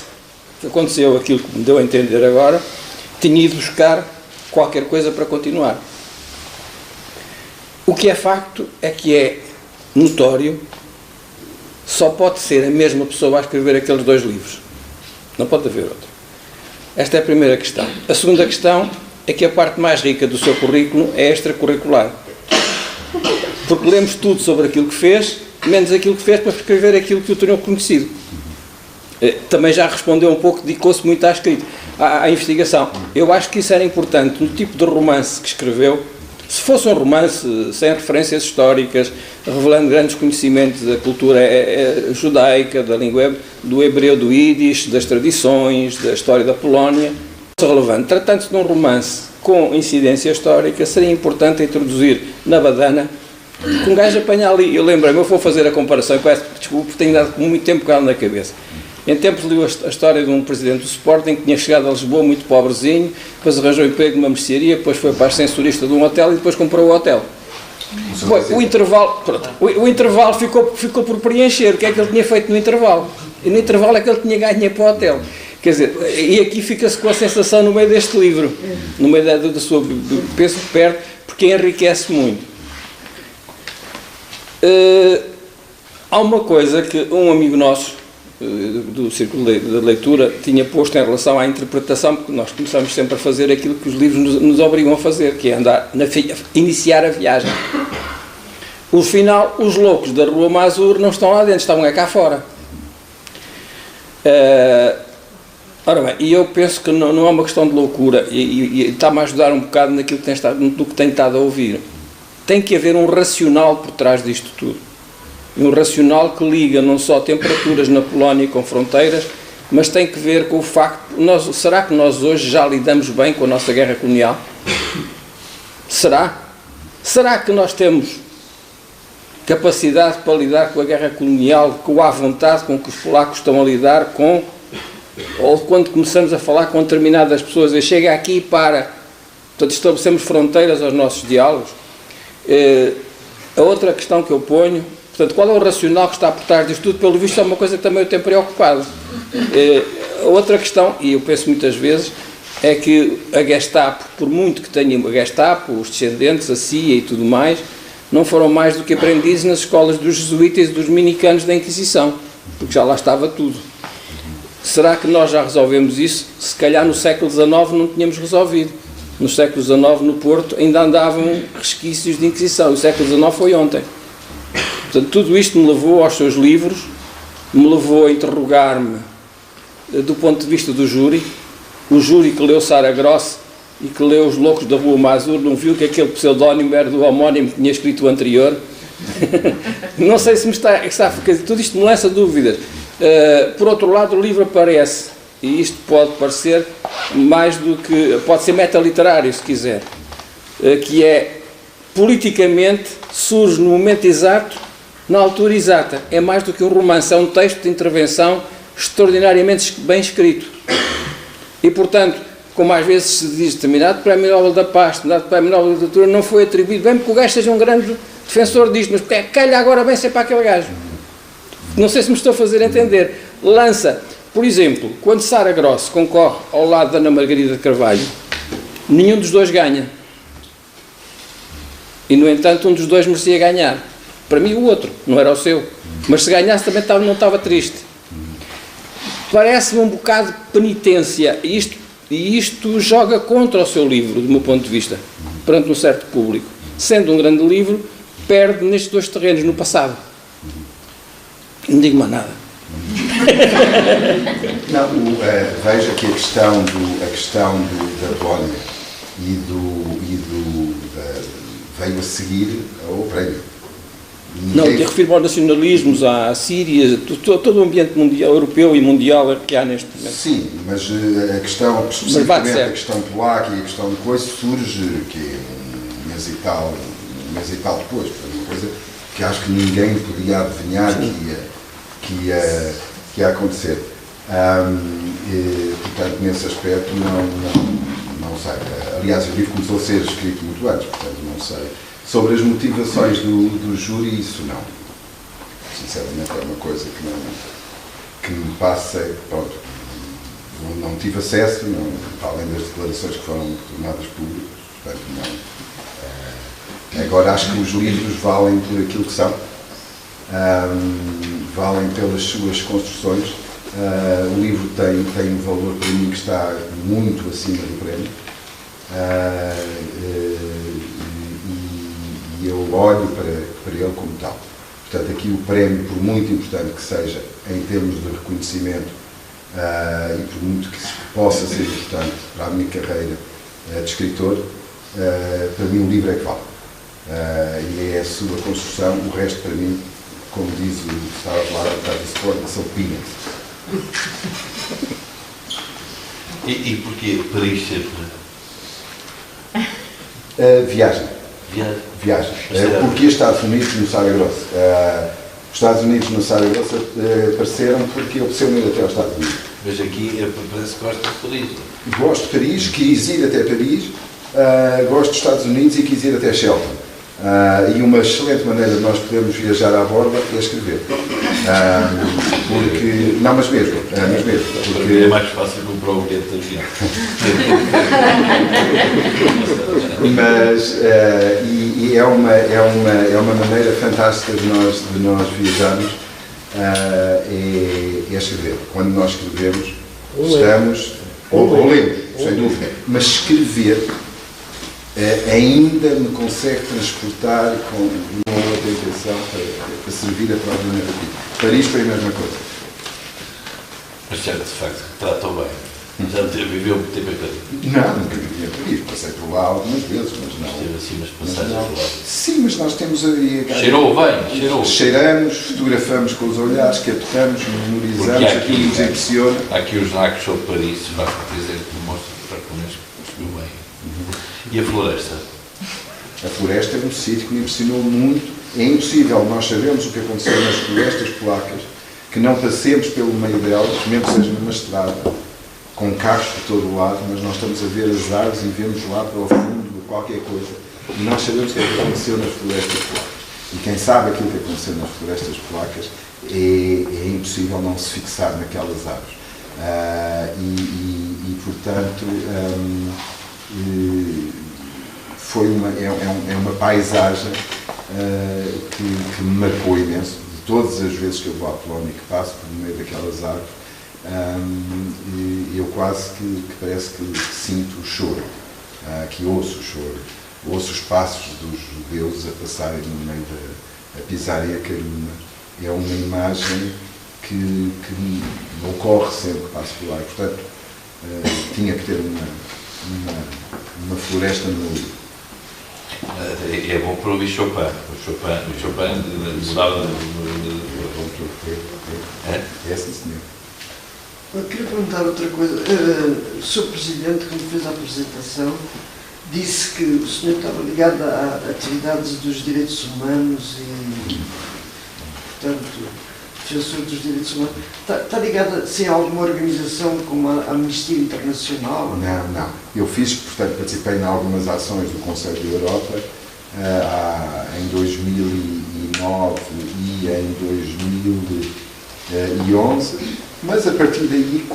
que aconteceu aquilo que me deu a entender agora, tinha ido buscar qualquer coisa para continuar. O que é facto é que é notório, só pode ser a mesma pessoa a escrever aqueles 2 livros. Não pode haver outro. Esta é a primeira questão. A segunda questão é que a parte mais rica do seu currículo é extracurricular. Porque lemos tudo sobre aquilo que fez, menos aquilo que fez para escrever aquilo que o tornou conhecido. Também já respondeu um pouco, dedicou-se muito à escrita, à investigação. Eu acho que isso era importante no tipo de romance que escreveu. Se fosse um romance sem referências históricas, revelando grandes conhecimentos da cultura judaica, da língua do hebreu, do Yiddish, das tradições, da história da Polónia, relevante. Tratando-se de um romance com incidência histórica, seria importante introduzir na badana que um gajo apanha ali. Eu lembro-me, eu vou fazer a comparação, desculpe, tenho dado muito tempo com ela na cabeça. Em tempos li a história de um presidente do Sporting que tinha chegado a Lisboa muito pobrezinho, depois arranjou emprego numa mercearia, depois foi para a ascensorista de um hotel e depois comprou o hotel. O intervalo ficou por preencher. O que é que ele tinha feito no intervalo? E no intervalo é que ele tinha ganho dinheiro para o hotel. Quer dizer, e aqui fica-se com a sensação no meio deste livro, no meio da sua, penso que perde, porque enriquece muito. Há uma coisa que um amigo nosso, do Círculo de Leitura, tinha posto em relação à interpretação, porque nós começamos sempre a fazer aquilo que os livros nos obrigam a fazer, que é iniciar a viagem. O final, os Loucos da Rua Mazur não estão lá dentro, estavam cá fora. Ora bem, e eu penso que não é uma questão de loucura, e está-me a ajudar um bocado naquilo que tenho estado a ouvir. Tem que haver um racional por trás disto tudo. Um racional que liga não só temperaturas na Polónia com fronteiras, mas tem que ver com o facto, será que nós hoje já lidamos bem com a nossa guerra colonial? Será? Será que nós temos capacidade para lidar com a guerra colonial, com a vontade com que os polacos estão a lidar com, ou quando começamos a falar com determinadas pessoas, chega aqui para, portanto, estabelecemos fronteiras aos nossos diálogos? A outra questão que eu ponho, portanto, qual é o racional que está por trás disto tudo? Pelo visto é uma coisa que também eu tenho preocupado. A outra questão, e eu penso muitas vezes, é que a Gestapo, por muito que tenha a Gestapo, os descendentes, a CIA e tudo mais, não foram mais do que aprendizes nas escolas dos jesuítas e dos dominicanos da Inquisição, porque já lá estava tudo. Será que nós já resolvemos isso? Se calhar no século XIX não tínhamos resolvido. No século XIX, no Porto, ainda andavam resquícios de Inquisição. O século XIX foi ontem. Portanto, tudo isto me levou aos seus livros, me levou a interrogar-me do ponto de vista do júri. O júri que leu Sara Gross e que leu Os Loucos da Rua Mazur não viu que aquele pseudónimo era do homónimo que tinha escrito o anterior. Não sei se me está tudo isto me lança dúvidas. Por outro lado, o livro aparece, e isto pode parecer mais do que, pode ser metaliterário se quiser, que é, politicamente, surge no momento exato, na altura exata. É mais do que um romance, é um texto de intervenção extraordinariamente bem escrito. E, portanto, como às vezes se diz, determinado Prémio Nobel da Paz, determinado Prémio Nobel da Literatura não foi atribuído, bem porque o gajo seja um grande defensor disto, mas porque calha agora bem ser para aquele gajo. Não sei se me estou a fazer entender. Lança, por exemplo, quando Sara Gross concorre ao lado da Ana Margarida de Carvalho, nenhum dos dois ganha. E, no entanto, um dos dois merecia ganhar. Para mim, o outro, não era o seu. Mas se ganhasse também não estava triste. Parece-me um bocado de penitência. E isto joga contra o seu livro, do meu ponto de vista, perante um certo público. Sendo um grande livro, perde nestes dois terrenos, no passado. Não digo mais nada. Não, veja que a questão da Polónia e veio a seguir ao prémio. Não, eu refiro aos nacionalismos, à Síria, todo o ambiente mundial, europeu e mundial que há neste momento. Sim, mas a questão, especificamente a questão polaca e a questão de coisa, surge que um mês e tal depois. Foi uma coisa que acho que ninguém podia adivinhar que ia acontecer. Portanto, nesse aspecto, não sei. Aliás, o livro começou a ser escrito muito antes, portanto, não sei. Sobre as motivações do júri, isso não. Sinceramente, é uma coisa que me passa. Pronto, não tive acesso, além das declarações que foram tornadas públicas, portanto, não. Agora, acho que os livros valem por aquilo que são, valem pelas suas construções. O livro tem um valor para mim que está muito acima do prémio. E eu olho para ele como tal. Portanto, aqui o prémio, por muito importante que seja em termos de reconhecimento e por muito que possa ser importante para a minha carreira de escritor, para mim o livro é que vale. E é a sua construção, o resto para mim, como diz o que estava a falar, são peanuts. E porquê Paris sempre? Viagem. Porque os Estados Unidos no Saragossa? Os Estados Unidos no Saragossa apareceram porque eu preciso ir até aos Estados Unidos. Mas aqui parece que gosta de Paris. Gosto de Paris, quis ir até Paris, gosto dos Estados Unidos e quis ir até Shelton. E uma excelente maneira de nós podermos viajar à borda é escrever. Porque, não, mas mesmo. Porque é mais fácil comprar o bilhete de avião. Mas e é uma maneira fantástica de nós viajarmos, é escrever. Quando nós escrevemos, estamos, ou lemos, sem dúvida, mas escrever ainda me consegue transportar com uma outra intenção para servir a própria narrativa. Paris foi a mesma coisa. Mas certo, de facto, tratou bem. Já viveu muito tempo em Paris? Não, nunca vivi em Paris. Passei por lá algumas vezes, mas não. Teve assim umas passagens por lá. Sim, mas nós temos aí... Cheirou bem. Cheiramos, fotografamos com os olhares, captamos, memorizamos, aquilo nos impressiona. Há aqui os nacos sobre Paris, basta dizer que mostram para pelo menos que percebeu bem. E a floresta? A floresta é um sítio que me impressionou muito. É impossível nós sabermos o que aconteceu nas florestas polacas, que não passemos pelo meio delas, mesmo que seja numa estrada, com carros por todo o lado, mas nós estamos a ver as árvores e vemos lá para o fundo qualquer coisa. E nós sabemos o que é que aconteceu nas florestas polacas. E quem sabe aquilo que aconteceu nas florestas polacas é impossível não se fixar naquelas árvores. Portanto, é uma paisagem que me marcou imenso. De todas as vezes que eu vou à Polónia e que passo por meio daquelas árvores, eu quase que parece que sinto o choro, que ouço o choro, ouço os passos dos judeus a passarem no meio a pisarem a caruna. É uma imagem que me ocorre sempre que passo por lá. E, portanto, tinha que ter uma floresta no livro. É bom para ouvir Chopin. O Chopin demorava... É sim, senhor. Eu queria perguntar outra coisa. O Sr. Presidente, quando fez a apresentação, disse que o senhor estava ligado a atividades dos direitos humanos e, portanto, defensor dos direitos humanos. Está ligado a alguma organização como a Amnistia Internacional? Não. Eu portanto, participei em algumas ações do Conselho da Europa em 2009 e em 2011, mas a partir daí,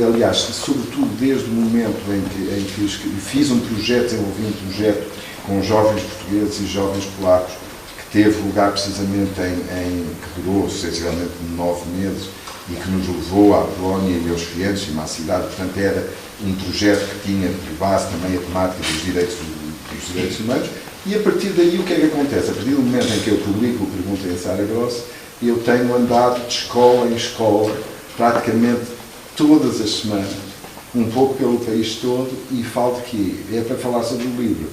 aliás, sobretudo desde o momento em que fiz desenvolvi um projeto com jovens portugueses e jovens polacos, que teve lugar precisamente que durou sensivelmente 9 meses e que nos levou à Polónia e aos clientes e à cidade. Portanto, era um projeto que tinha por base também a temática dos direitos humanos. E a partir daí o que é que acontece? A partir do momento em que eu publico o Pergunta em Saragossa, eu tenho andado de escola em escola, praticamente todas as semanas, um pouco pelo país todo, e falo de quê? É para falar sobre o livro.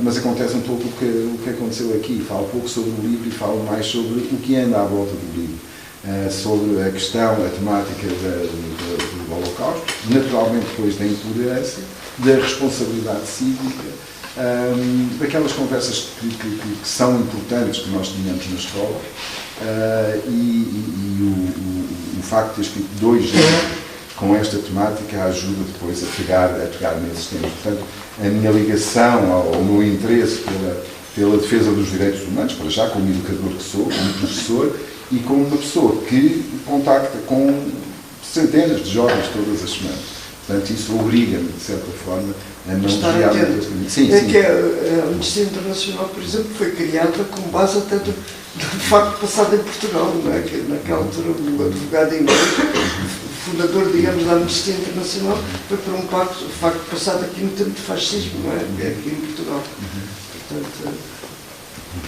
Mas acontece um pouco o que aconteceu aqui. Falo um pouco sobre o livro e falo mais sobre o que anda à volta do livro. Sobre a questão, a temática do Holocausto, naturalmente depois da intolerância, da responsabilidade cívica, daquelas conversas que são importantes que nós tínhamos na escola, o facto de ter escrito 2 livros com esta temática ajuda depois a pegar nesses temas. Portanto, a minha ligação ao meu interesse pela defesa dos direitos humanos, para já como educador que sou, como professor, e como uma pessoa que contacta com centenas de jovens todas as semanas. Portanto, isso obriga-me, de certa forma, a não desviar muito. Sim. Que a Amnistia Internacional, por exemplo, foi criada com base até do facto passado em Portugal, não é? Que naquela altura o advogado inglês, fundador, digamos, da Amnistia Internacional, foi por um facto passado aqui no tempo de fascismo, não é? Aqui em Portugal. Portanto,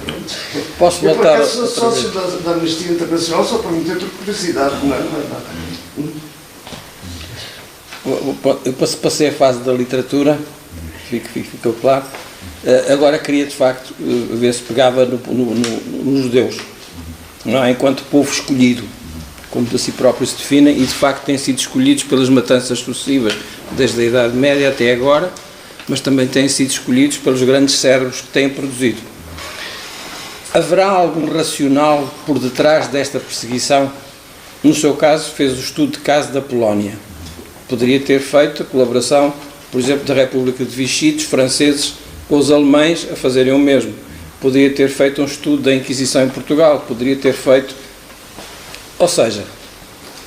pronto. Posso Eu, por voltar acaso, sou sócio da Amnistia Internacional, só para me ter curiosidade, não é nada. Eu passei a fase da literatura, ficou claro. Agora queria, de facto, ver se pegava nos judeus, não é? Enquanto povo escolhido, como de si próprios se definem, e de facto têm sido escolhidos pelas matanças sucessivas desde a Idade Média até agora, mas também têm sido escolhidos pelos grandes cérebros que têm produzido. Haverá algum racional por detrás desta perseguição? No seu caso, fez o estudo de caso da Polónia. Poderia ter feito a colaboração, por exemplo, da República de Vichy, dos franceses, com os alemães a fazerem o mesmo. Poderia ter feito um estudo da Inquisição em Portugal. Poderia ter feito... Ou seja,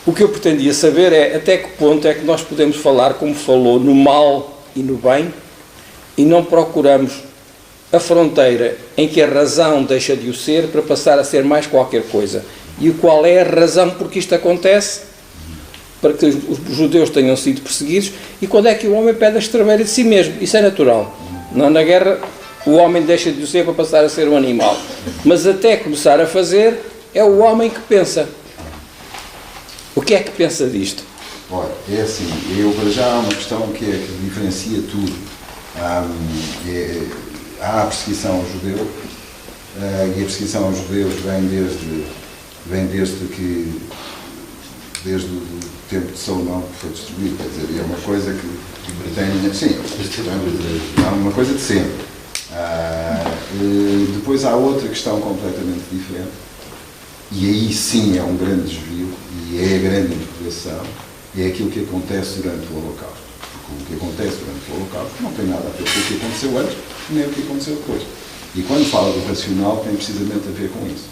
o que eu pretendia saber é até que ponto é que nós podemos falar, como falou, no mal e no bem, e não procuramos a fronteira em que a razão deixa de o ser para passar a ser mais qualquer coisa. E qual é a razão por que isto acontece? Para que os judeus tenham sido perseguidos, e quando é que o homem pede a extraveira de si mesmo? Isso é natural. Não, na guerra o homem deixa de o ser para passar a ser um animal. Mas até começar a fazer, é o homem que pensa. O que é que pensa disto? Olha, é assim, para já há uma questão que diferencia tudo. Há a perseguição ao judeu, e a perseguição aos judeus vem desde o tempo de Salomão, que foi destruído. Quer dizer, é uma coisa que tem... Sim, é uma coisa de sempre. Depois há outra questão completamente diferente, e aí sim é um grande desvio, e é a grande interpretação, é aquilo que acontece durante o Holocausto. Porque o que acontece durante o Holocausto não tem nada a ver com o que aconteceu antes, nem o que aconteceu depois. E quando fala do racional, tem precisamente a ver com isso.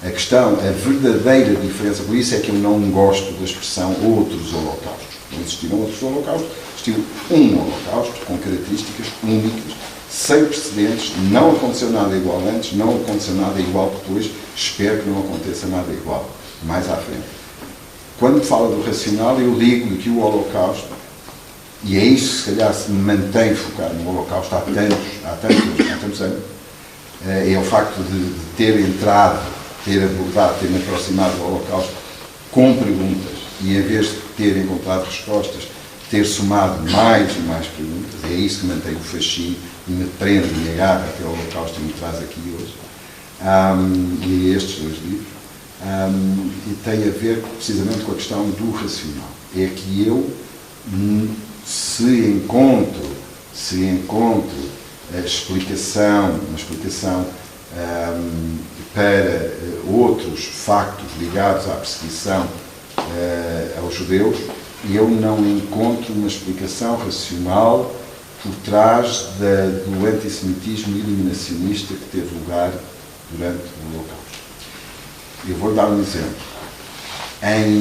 A questão, a verdadeira diferença, por isso é que eu não gosto da expressão outros holocaustos. Não existiram outros holocaustos, existiu um holocausto com características únicas, sem precedentes, não aconteceu nada igual antes, não aconteceu nada igual depois, espero que não aconteça nada igual mais à frente. Quando fala do racional, eu digo que o holocausto, e é isso que se calhar se mantém focado no holocausto há tantos anos, é o facto de ter entrado, ter abordado, ter me aproximado do holocausto com perguntas, e em vez de ter encontrado respostas, ter somado mais e mais perguntas. É isso que mantém o fascínio e me prende e me agarra até o holocausto e me traz aqui hoje. E estes 2 livros. E tem a ver precisamente com a questão do racional. É que eu, se encontro a explicação, uma explicação para outros factos ligados à perseguição aos judeus, eu não encontro uma explicação racional por trás do antissemitismo eliminacionista que teve lugar durante o Holocausto. Eu vou dar um exemplo. Em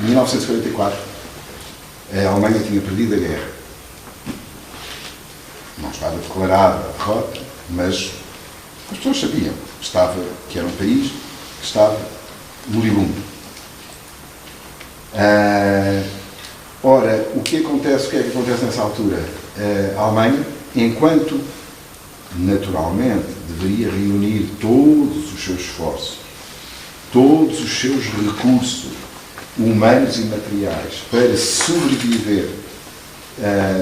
1944, a Alemanha tinha perdido a guerra. Não estava declarada a derrota, mas as pessoas sabiam que era um país que estava moribundo. Ora, o que é que acontece nessa altura? A Alemanha, enquanto naturalmente deveria reunir todos os seus esforços, todos os seus recursos humanos e materiais para sobreviver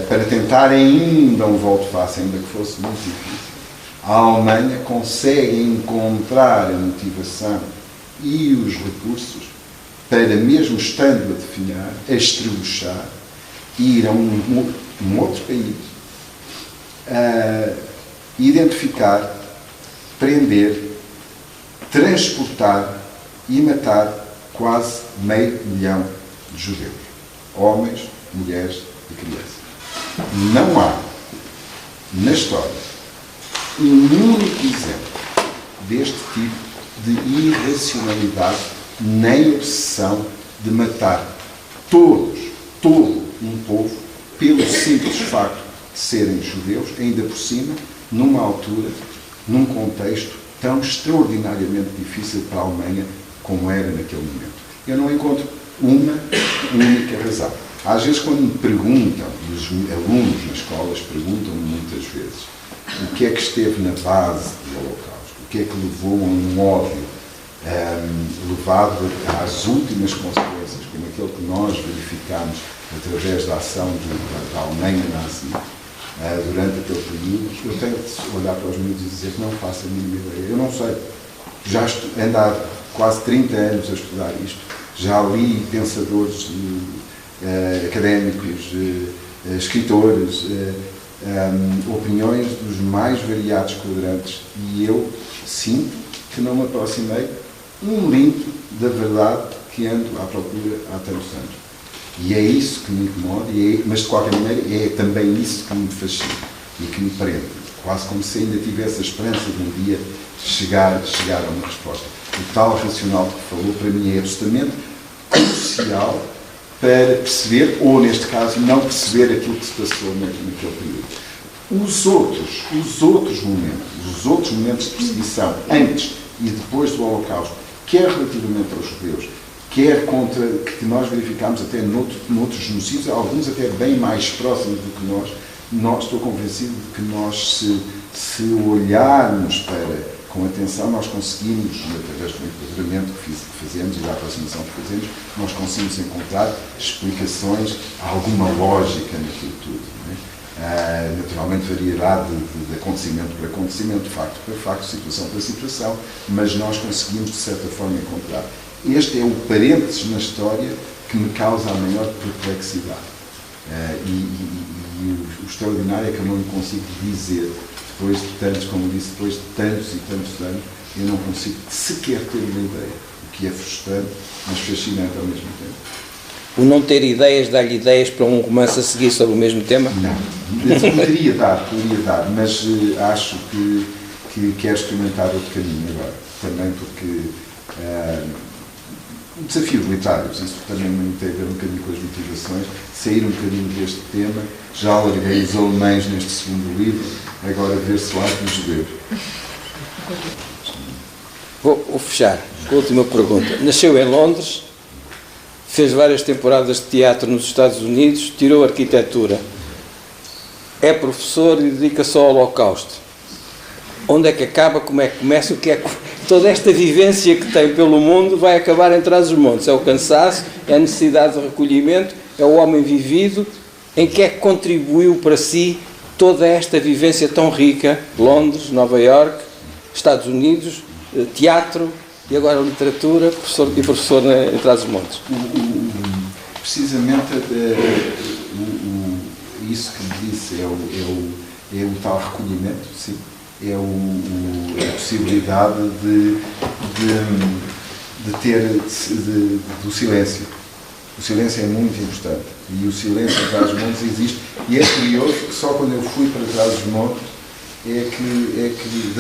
para tentar ainda um volte-face, ainda que fosse muito difícil, a Alemanha consegue encontrar a motivação e os recursos para, mesmo estando a definhar, a estrebuchar, ir a um outro país, identificar, prender, transportar e matar quase 500 mil de judeus, homens, mulheres e crianças. Não há, na história, um único exemplo deste tipo de irracionalidade nem obsessão de matar todo um povo pelo simples facto de serem judeus, ainda por cima, numa altura, num contexto tão extraordinariamente difícil para a Alemanha como era naquele momento. Eu não encontro uma única razão. Às vezes, quando me perguntam, e os alunos nas escolas perguntam-me muitas vezes, o que é que esteve na base do Holocausto, o que é que levou a um ódio levado às últimas consequências, como aquele que nós verificamos através da ação da Alemanha nazi durante aquele período. Eu tenho de olhar para os miúdos e dizer que não faço a mínima ideia. Eu não sei. Já ando há quase 30 anos a estudar isto. Já li pensadores académicos, escritores, opiniões dos mais variados quadrantes, e eu sinto que não me aproximei um limpo da verdade que ando à procura há tantos anos. E é isso que me incomoda, mas de qualquer maneira é também isso que me fascina e que me prende, quase como se ainda tivesse a esperança de um dia chegar a uma resposta. O tal racional que falou, para mim, é absolutamente crucial para perceber, ou neste caso, não perceber aquilo que se passou naquele período. Os outros momentos de perseguição, antes e depois do Holocausto, quer relativamente aos judeus, quer contra, que nós verificamos até noutros genocídios, alguns até bem mais próximos do que nós estou convencido de que nós, se olharmos para com atenção, nós conseguimos, através do enquadramento que fazemos e da aproximação que fazemos, nós conseguimos encontrar explicações, alguma lógica naquilo tudo. Não é? Naturalmente variará de acontecimento para acontecimento, de facto para facto, situação para situação, mas nós conseguimos, de certa forma, encontrar. Este é o parênteses na história que me causa a maior perplexidade. E o extraordinário é que eu não consigo dizer, depois de tantos, como disse, depois de tantos e tantos anos, eu não consigo sequer ter uma ideia, o que é frustrante, mas fascinante ao mesmo tempo. O não ter ideias dá-lhe ideias para um romance a seguir sobre o mesmo tema? Não. Poderia dar, mas acho que quero experimentar outro caminho agora. Também porque desafios literários, isso também tem a ver um bocadinho com as motivações, sair um bocadinho deste tema. Já larguei os alemães neste segundo livro, agora ver se largo os judeus. Vou fechar com a última pergunta. Nasceu em Londres, fez várias temporadas de teatro nos Estados Unidos, tirou arquitetura, é professor e dedica-se ao Holocausto. Onde é que acaba, como é que começa, o que é que... Toda esta vivência que tem pelo mundo vai acabar em Trás-os-Montes. É o cansaço, é a necessidade de recolhimento, é o homem vivido. Em que é que contribuiu para si toda esta vivência tão rica? Londres, Nova Iorque, Estados Unidos, teatro e agora literatura, professor em Trás-os-Montes. Precisamente isso que me disse é o tal recolhimento, sim. É a possibilidade de ter do silêncio. O silêncio é muito importante e o silêncio em Trás-os-Montes existe, e é curioso que só quando eu fui para Trás-os-Montes é que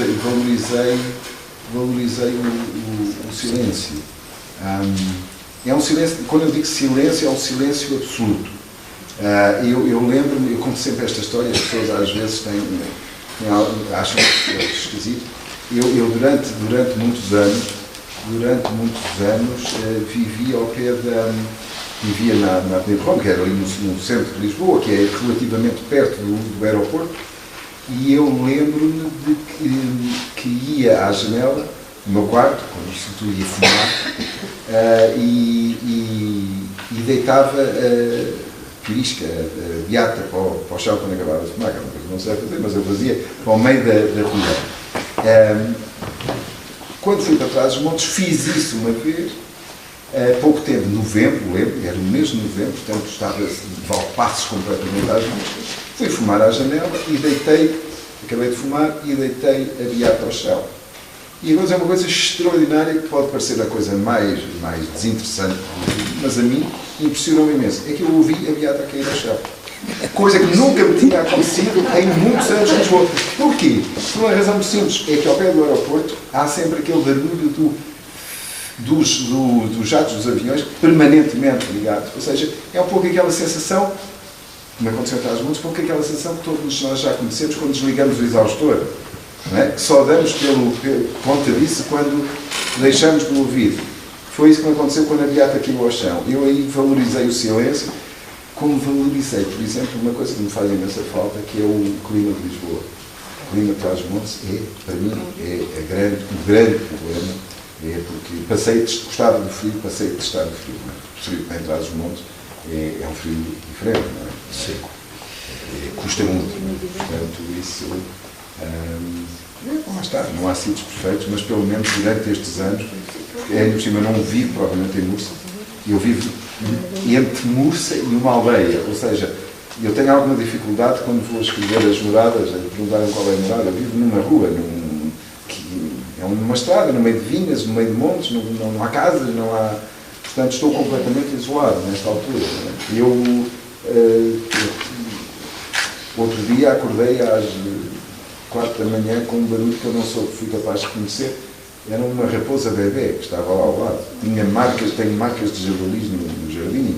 valorizei o silêncio. É um silêncio, quando eu digo silêncio, é um silêncio absoluto. Eu lembro-me, eu conto sempre esta história, as pessoas às vezes acham que é esquisito. Eu durante muitos anos vivia ao pé vivia na Avenida de Roma, que era ali no centro de Lisboa, que é relativamente perto do aeroporto, e eu lembro-me de que ia à janela do meu quarto, quando sobretudo ia fumar, e deitava pirisca, beata para o chão quando acabava de fumar, que é uma coisa que não se deve fazer, mas eu fazia para o meio da rua. Quando fui para trás dos montes, fiz isso uma vez, pouco tempo, novembro, lembro, era o mês de novembro, portanto estava de valpassos completamente às mãos. Fui fumar à janela e deitei, acabei de fumar e deitei a beata ao chão. E agora é uma coisa extraordinária que pode parecer a coisa mais desinteressante, mas a mim impressionou-me imenso. É que eu ouvi a beata a cair ao chão. Coisa que nunca me tinha acontecido em muitos anos de Lisboa. Porquê? Por uma razão muito simples. É que ao pé do aeroporto há sempre aquele barulho dos jatos, dos aviões, permanentemente ligados. Ou seja, é um pouco aquela sensação, como aconteceu atrás de muitos, um pouco aquela sensação que todos nós já conhecemos quando desligamos o exaustor. Não é? Que só damos conta disso quando deixamos de ouvir. Foi isso que me aconteceu quando a beata caiu ao chão. Eu aí valorizei o silêncio, como valorizei, por exemplo, uma coisa que me faz imensa falta, que é o clima de Lisboa. O clima de Trás-os-Montes para mim, o grande problema, porque gostava do frio, passei a detestar o frio. O frio que tem em Trás-os-Montes é um frio diferente, não é? Seco. Custa muito. Portanto, isso... lá está, não há sítios perfeitos, mas pelo menos durante estes anos, ainda por cima eu não vivo provavelmente em Mursa, eu vivo entre Mursa e uma aldeia, ou seja, eu tenho alguma dificuldade quando vou escrever as moradas, a perguntarem qual é a morada. Eu vivo numa rua, é uma estrada, no meio de vinhas, no meio de montes, não há casas, não há... Portanto, estou completamente isolado nesta altura. Eu, outro dia, acordei às 4 da manhã com um barulho que eu não fui capaz de reconhecer. Era uma raposa bebê que estava lá ao lado. Tenho marcas de jabalis no jardim.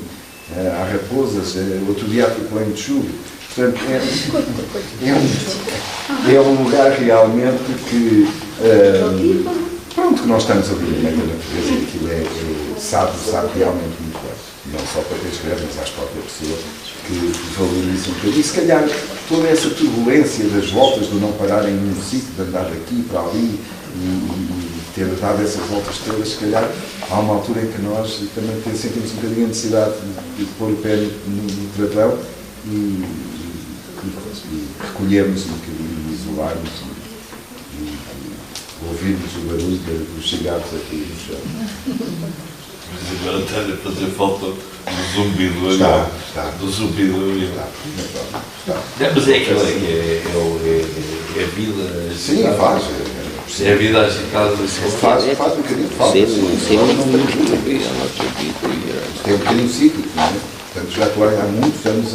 Há raposas. Outro dia atropelei de chuva. Portanto, é um lugar realmente que... pronto, que nós estamos ali no meio da natureza e aquilo sabe realmente muito bem. Não só para quem escreve, mas às próprias pessoas que valorizam tudo. E se calhar toda essa turbulência das voltas, do não pararem num sítio, de andar daqui para ali e ter dado essas voltas todas, se calhar há uma altura em que nós também sentimos um bocadinho a necessidade de pôr o pé no travão e recolhermos um bocadinho, isolarmos e ouvirmos o barulho dos cigarros aqui no chão. Mas agora está-lhe a fazer falta do zumbido. Está. Do zumbido. Está. Mas é aquilo é a vida. Sim, faz. É a vida agitada. Faz um bocadinho de falta. Tem um bocadinho cíclico, não é? Portanto, já estou há muitos anos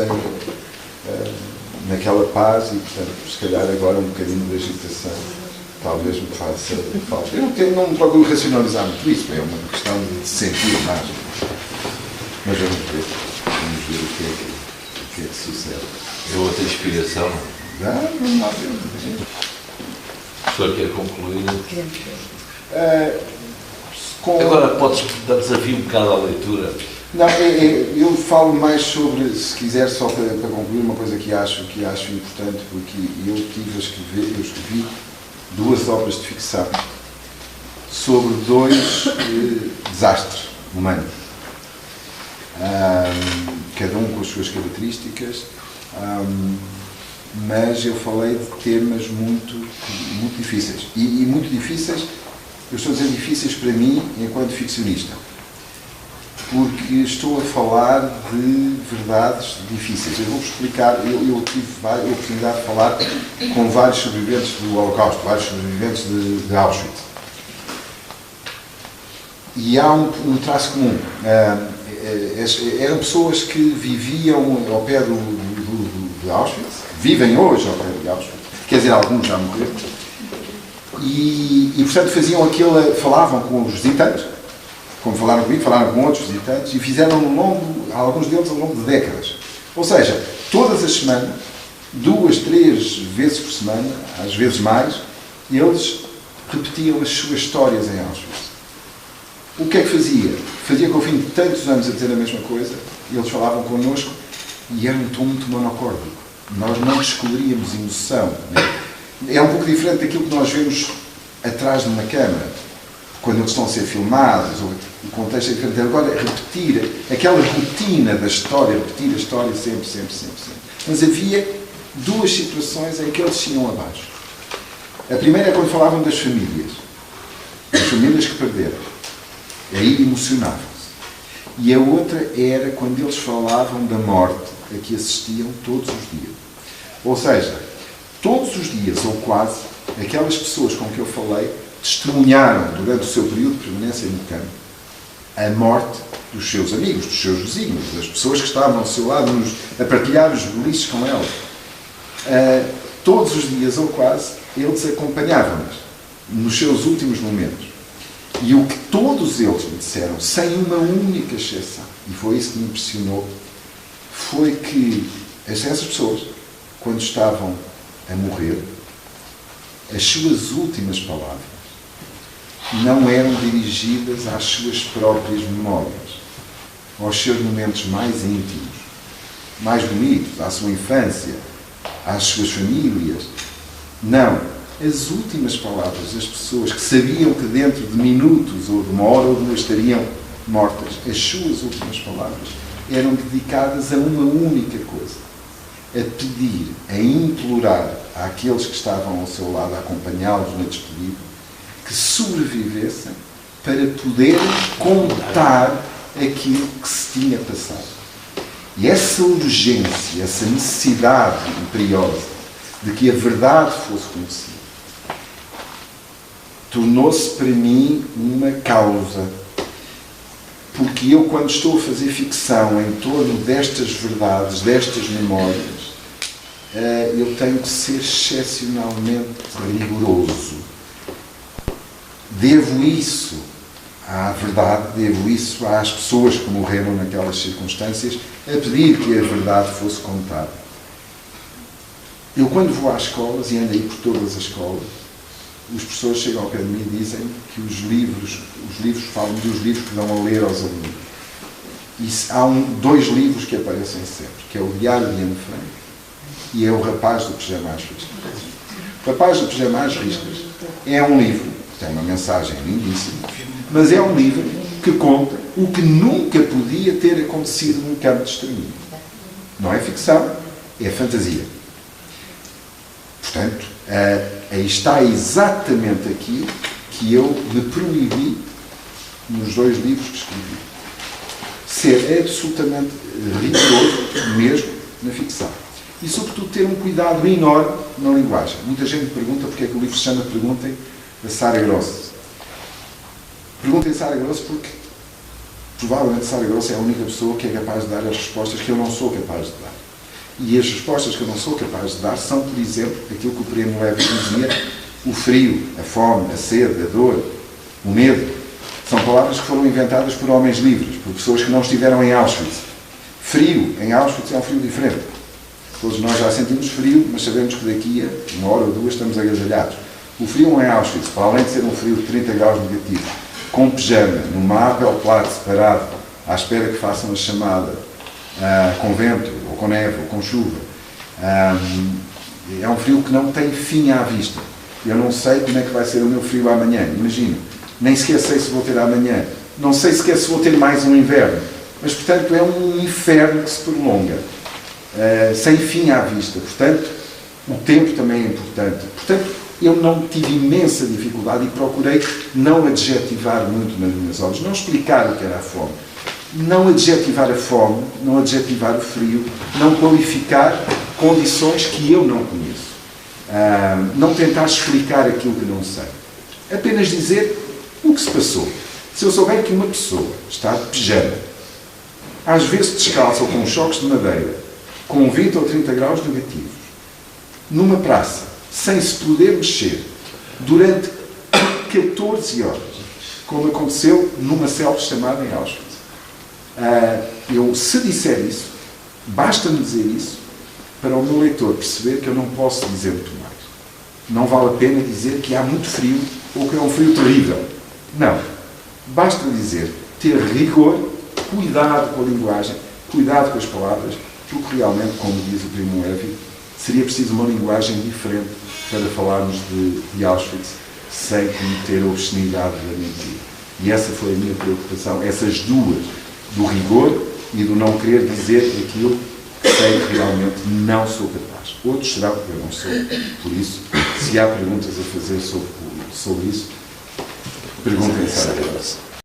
naquela paz e, portanto, se calhar agora um bocadinho de agitação talvez me faça falta. Eu não procuro racionalizar muito isso, é uma questão de sentir mais. Mas vamos ver o que é que sucede. É outra inspiração. Não há ver. O senhor quer concluir? Agora podes dar desafio um bocado à leitura. Não, eu falo mais sobre, se quiser, só para concluir, uma coisa que acho importante, porque eu escrevi 2 obras de ficção sobre 2 desastres humanos, cada um com as suas características, mas eu falei de temas muito difíceis, e muito difíceis, eu estou a dizer difíceis para mim enquanto ficcionista, porque estou a falar de verdades difíceis. Eu vou-vos explicar, eu tive a oportunidade de falar com vários sobreviventes do Holocausto, vários sobreviventes de Auschwitz. E há um traço comum. Eram pessoas que viviam ao pé de Auschwitz, vivem hoje ao pé de Auschwitz, quer dizer, alguns já morreram, e portanto falavam com os visitantes, como falaram comigo, falaram com outros visitantes, e fizeram alguns deles ao longo de décadas. Ou seja, todas as semanas, 2, 3 vezes por semana, às vezes mais, eles repetiam as suas histórias em Auschwitz. O que é que fazia? Fazia que ao fim de tantos anos a dizer a mesma coisa, eles falavam connosco e era um tom muito monocórdico. Nós não descobríamos emoção. É um pouco diferente daquilo que nós vemos atrás de uma câmara. quando eles estão a ser filmados, o contexto é diferente. Agora, repetir aquela rotina da história, repetir a história sempre. Mas havia duas situações em que eles iam abaixo. A primeira é quando falavam das famílias que perderam. Aí emocionavam-se. E a outra era quando eles falavam da morte a que assistiam todos os dias. Ou seja, todos os dias, ou quase, aquelas pessoas com que eu falei testemunharam, durante o seu período de permanência no campo, a morte dos seus amigos, dos seus vizinhos, das pessoas que estavam ao seu lado a partilhar os beliches com elas. Todos os dias, ou quase, eles acompanhavam-nas nos seus últimos momentos. E o que todos eles me disseram, sem uma única exceção, e foi isso que me impressionou, foi que essas pessoas, quando estavam a morrer, as suas últimas palavras não eram dirigidas às suas próprias memórias, aos seus momentos mais íntimos, mais bonitos, à sua infância, às suas famílias. Não. As últimas palavras das pessoas que sabiam que dentro de minutos, ou de uma hora ou duas, estariam mortas, as suas últimas palavras eram dedicadas a uma única coisa: a pedir, a implorar àqueles que estavam ao seu lado, a acompanhá-los na despedida, que sobrevivessem para poderem contar aquilo que se tinha passado. E essa urgência, essa necessidade imperiosa de que a verdade fosse conhecida, tornou-se para mim uma causa. Porque eu, quando estou a fazer ficção em torno destas verdades, destas memórias, eu tenho que ser excepcionalmente rigoroso. Devo isso à verdade, devo isso às pessoas que morreram naquelas circunstâncias, a pedir que a verdade fosse contada. Eu, quando vou às escolas, e ando aí por todas as escolas, os professores chegam ao pé de mim e dizem que os livros falam dos livros que dão a ler aos alunos. E há dois livros que aparecem sempre, que é o Diário de Ana Frank e é o Rapaz do Pijama às Riscas. O Rapaz do Pijama às Riscas é um livro, tem uma mensagem lindíssima, mas é um livro que conta o que nunca podia ter acontecido num campo de extermínio. Não é ficção, é fantasia. Portanto, aí está exatamente aquilo que eu me proibi nos dois livros que escrevi. Ser absolutamente rigoroso mesmo na ficção. E, sobretudo, ter um cuidado enorme na linguagem. Muita gente me pergunta porque é que o livro se chama Perguntem a Sara Gross. Perguntem a Sara Gross porque, provavelmente, Sara Gross é a única pessoa que é capaz de dar as respostas que eu não sou capaz de dar. E as respostas que eu não sou capaz de dar são, por exemplo, aquilo que o Primo Levi dizia: o frio, a fome, a sede, a dor, o medo. São palavras que foram inventadas por homens livres, por pessoas que não estiveram em Auschwitz. Frio, em Auschwitz, é um frio diferente. Todos nós já sentimos frio, mas sabemos que daqui a uma hora ou duas estamos agasalhados. O frio em Auschwitz, para além de ser um frio de 30 graus negativos, com pijama, numa Appelplatz separado, à espera que façam a chamada, com vento, ou com neve, ou com chuva, é um frio que não tem fim à vista. Eu não sei como é que vai ser o meu frio amanhã, imagina. Nem sequer sei se vou ter amanhã. Não sei sequer se vou ter mais um inverno. Mas, portanto, é um inferno que se prolonga, sem fim à vista. Portanto, o tempo também é importante. Portanto, eu não tive imensa dificuldade e procurei não adjetivar muito nas minhas obras, não explicar o que era a fome, não adjetivar a fome, não adjetivar o frio, não qualificar condições que eu não conheço, não tentar explicar aquilo que não sei, apenas dizer o que se passou. Se eu souber que uma pessoa está de pijama, às vezes descalça ou com choques de madeira, com 20 ou 30 graus negativos, numa praça, sem se poder mexer, durante 14 horas, como aconteceu numa selva chamada em Auschwitz. Eu, se disser isso, basta-me dizer isso para o meu leitor perceber que eu não posso dizer muito mais. Não vale a pena dizer que há muito frio ou que é um frio terrível. Não. Basta dizer, ter rigor, cuidado com a linguagem, cuidado com as palavras, porque realmente, como diz o Primo Levi, seria preciso uma linguagem diferente para falarmos de Auschwitz sem cometer a obscenidade da mentira. E essa foi a minha preocupação, essas duas, do rigor e do não querer dizer aquilo que sei que realmente não sou capaz. Outros serão, eu não sou. Por isso, se há perguntas a fazer sobre isso, perguntem-se a Deus.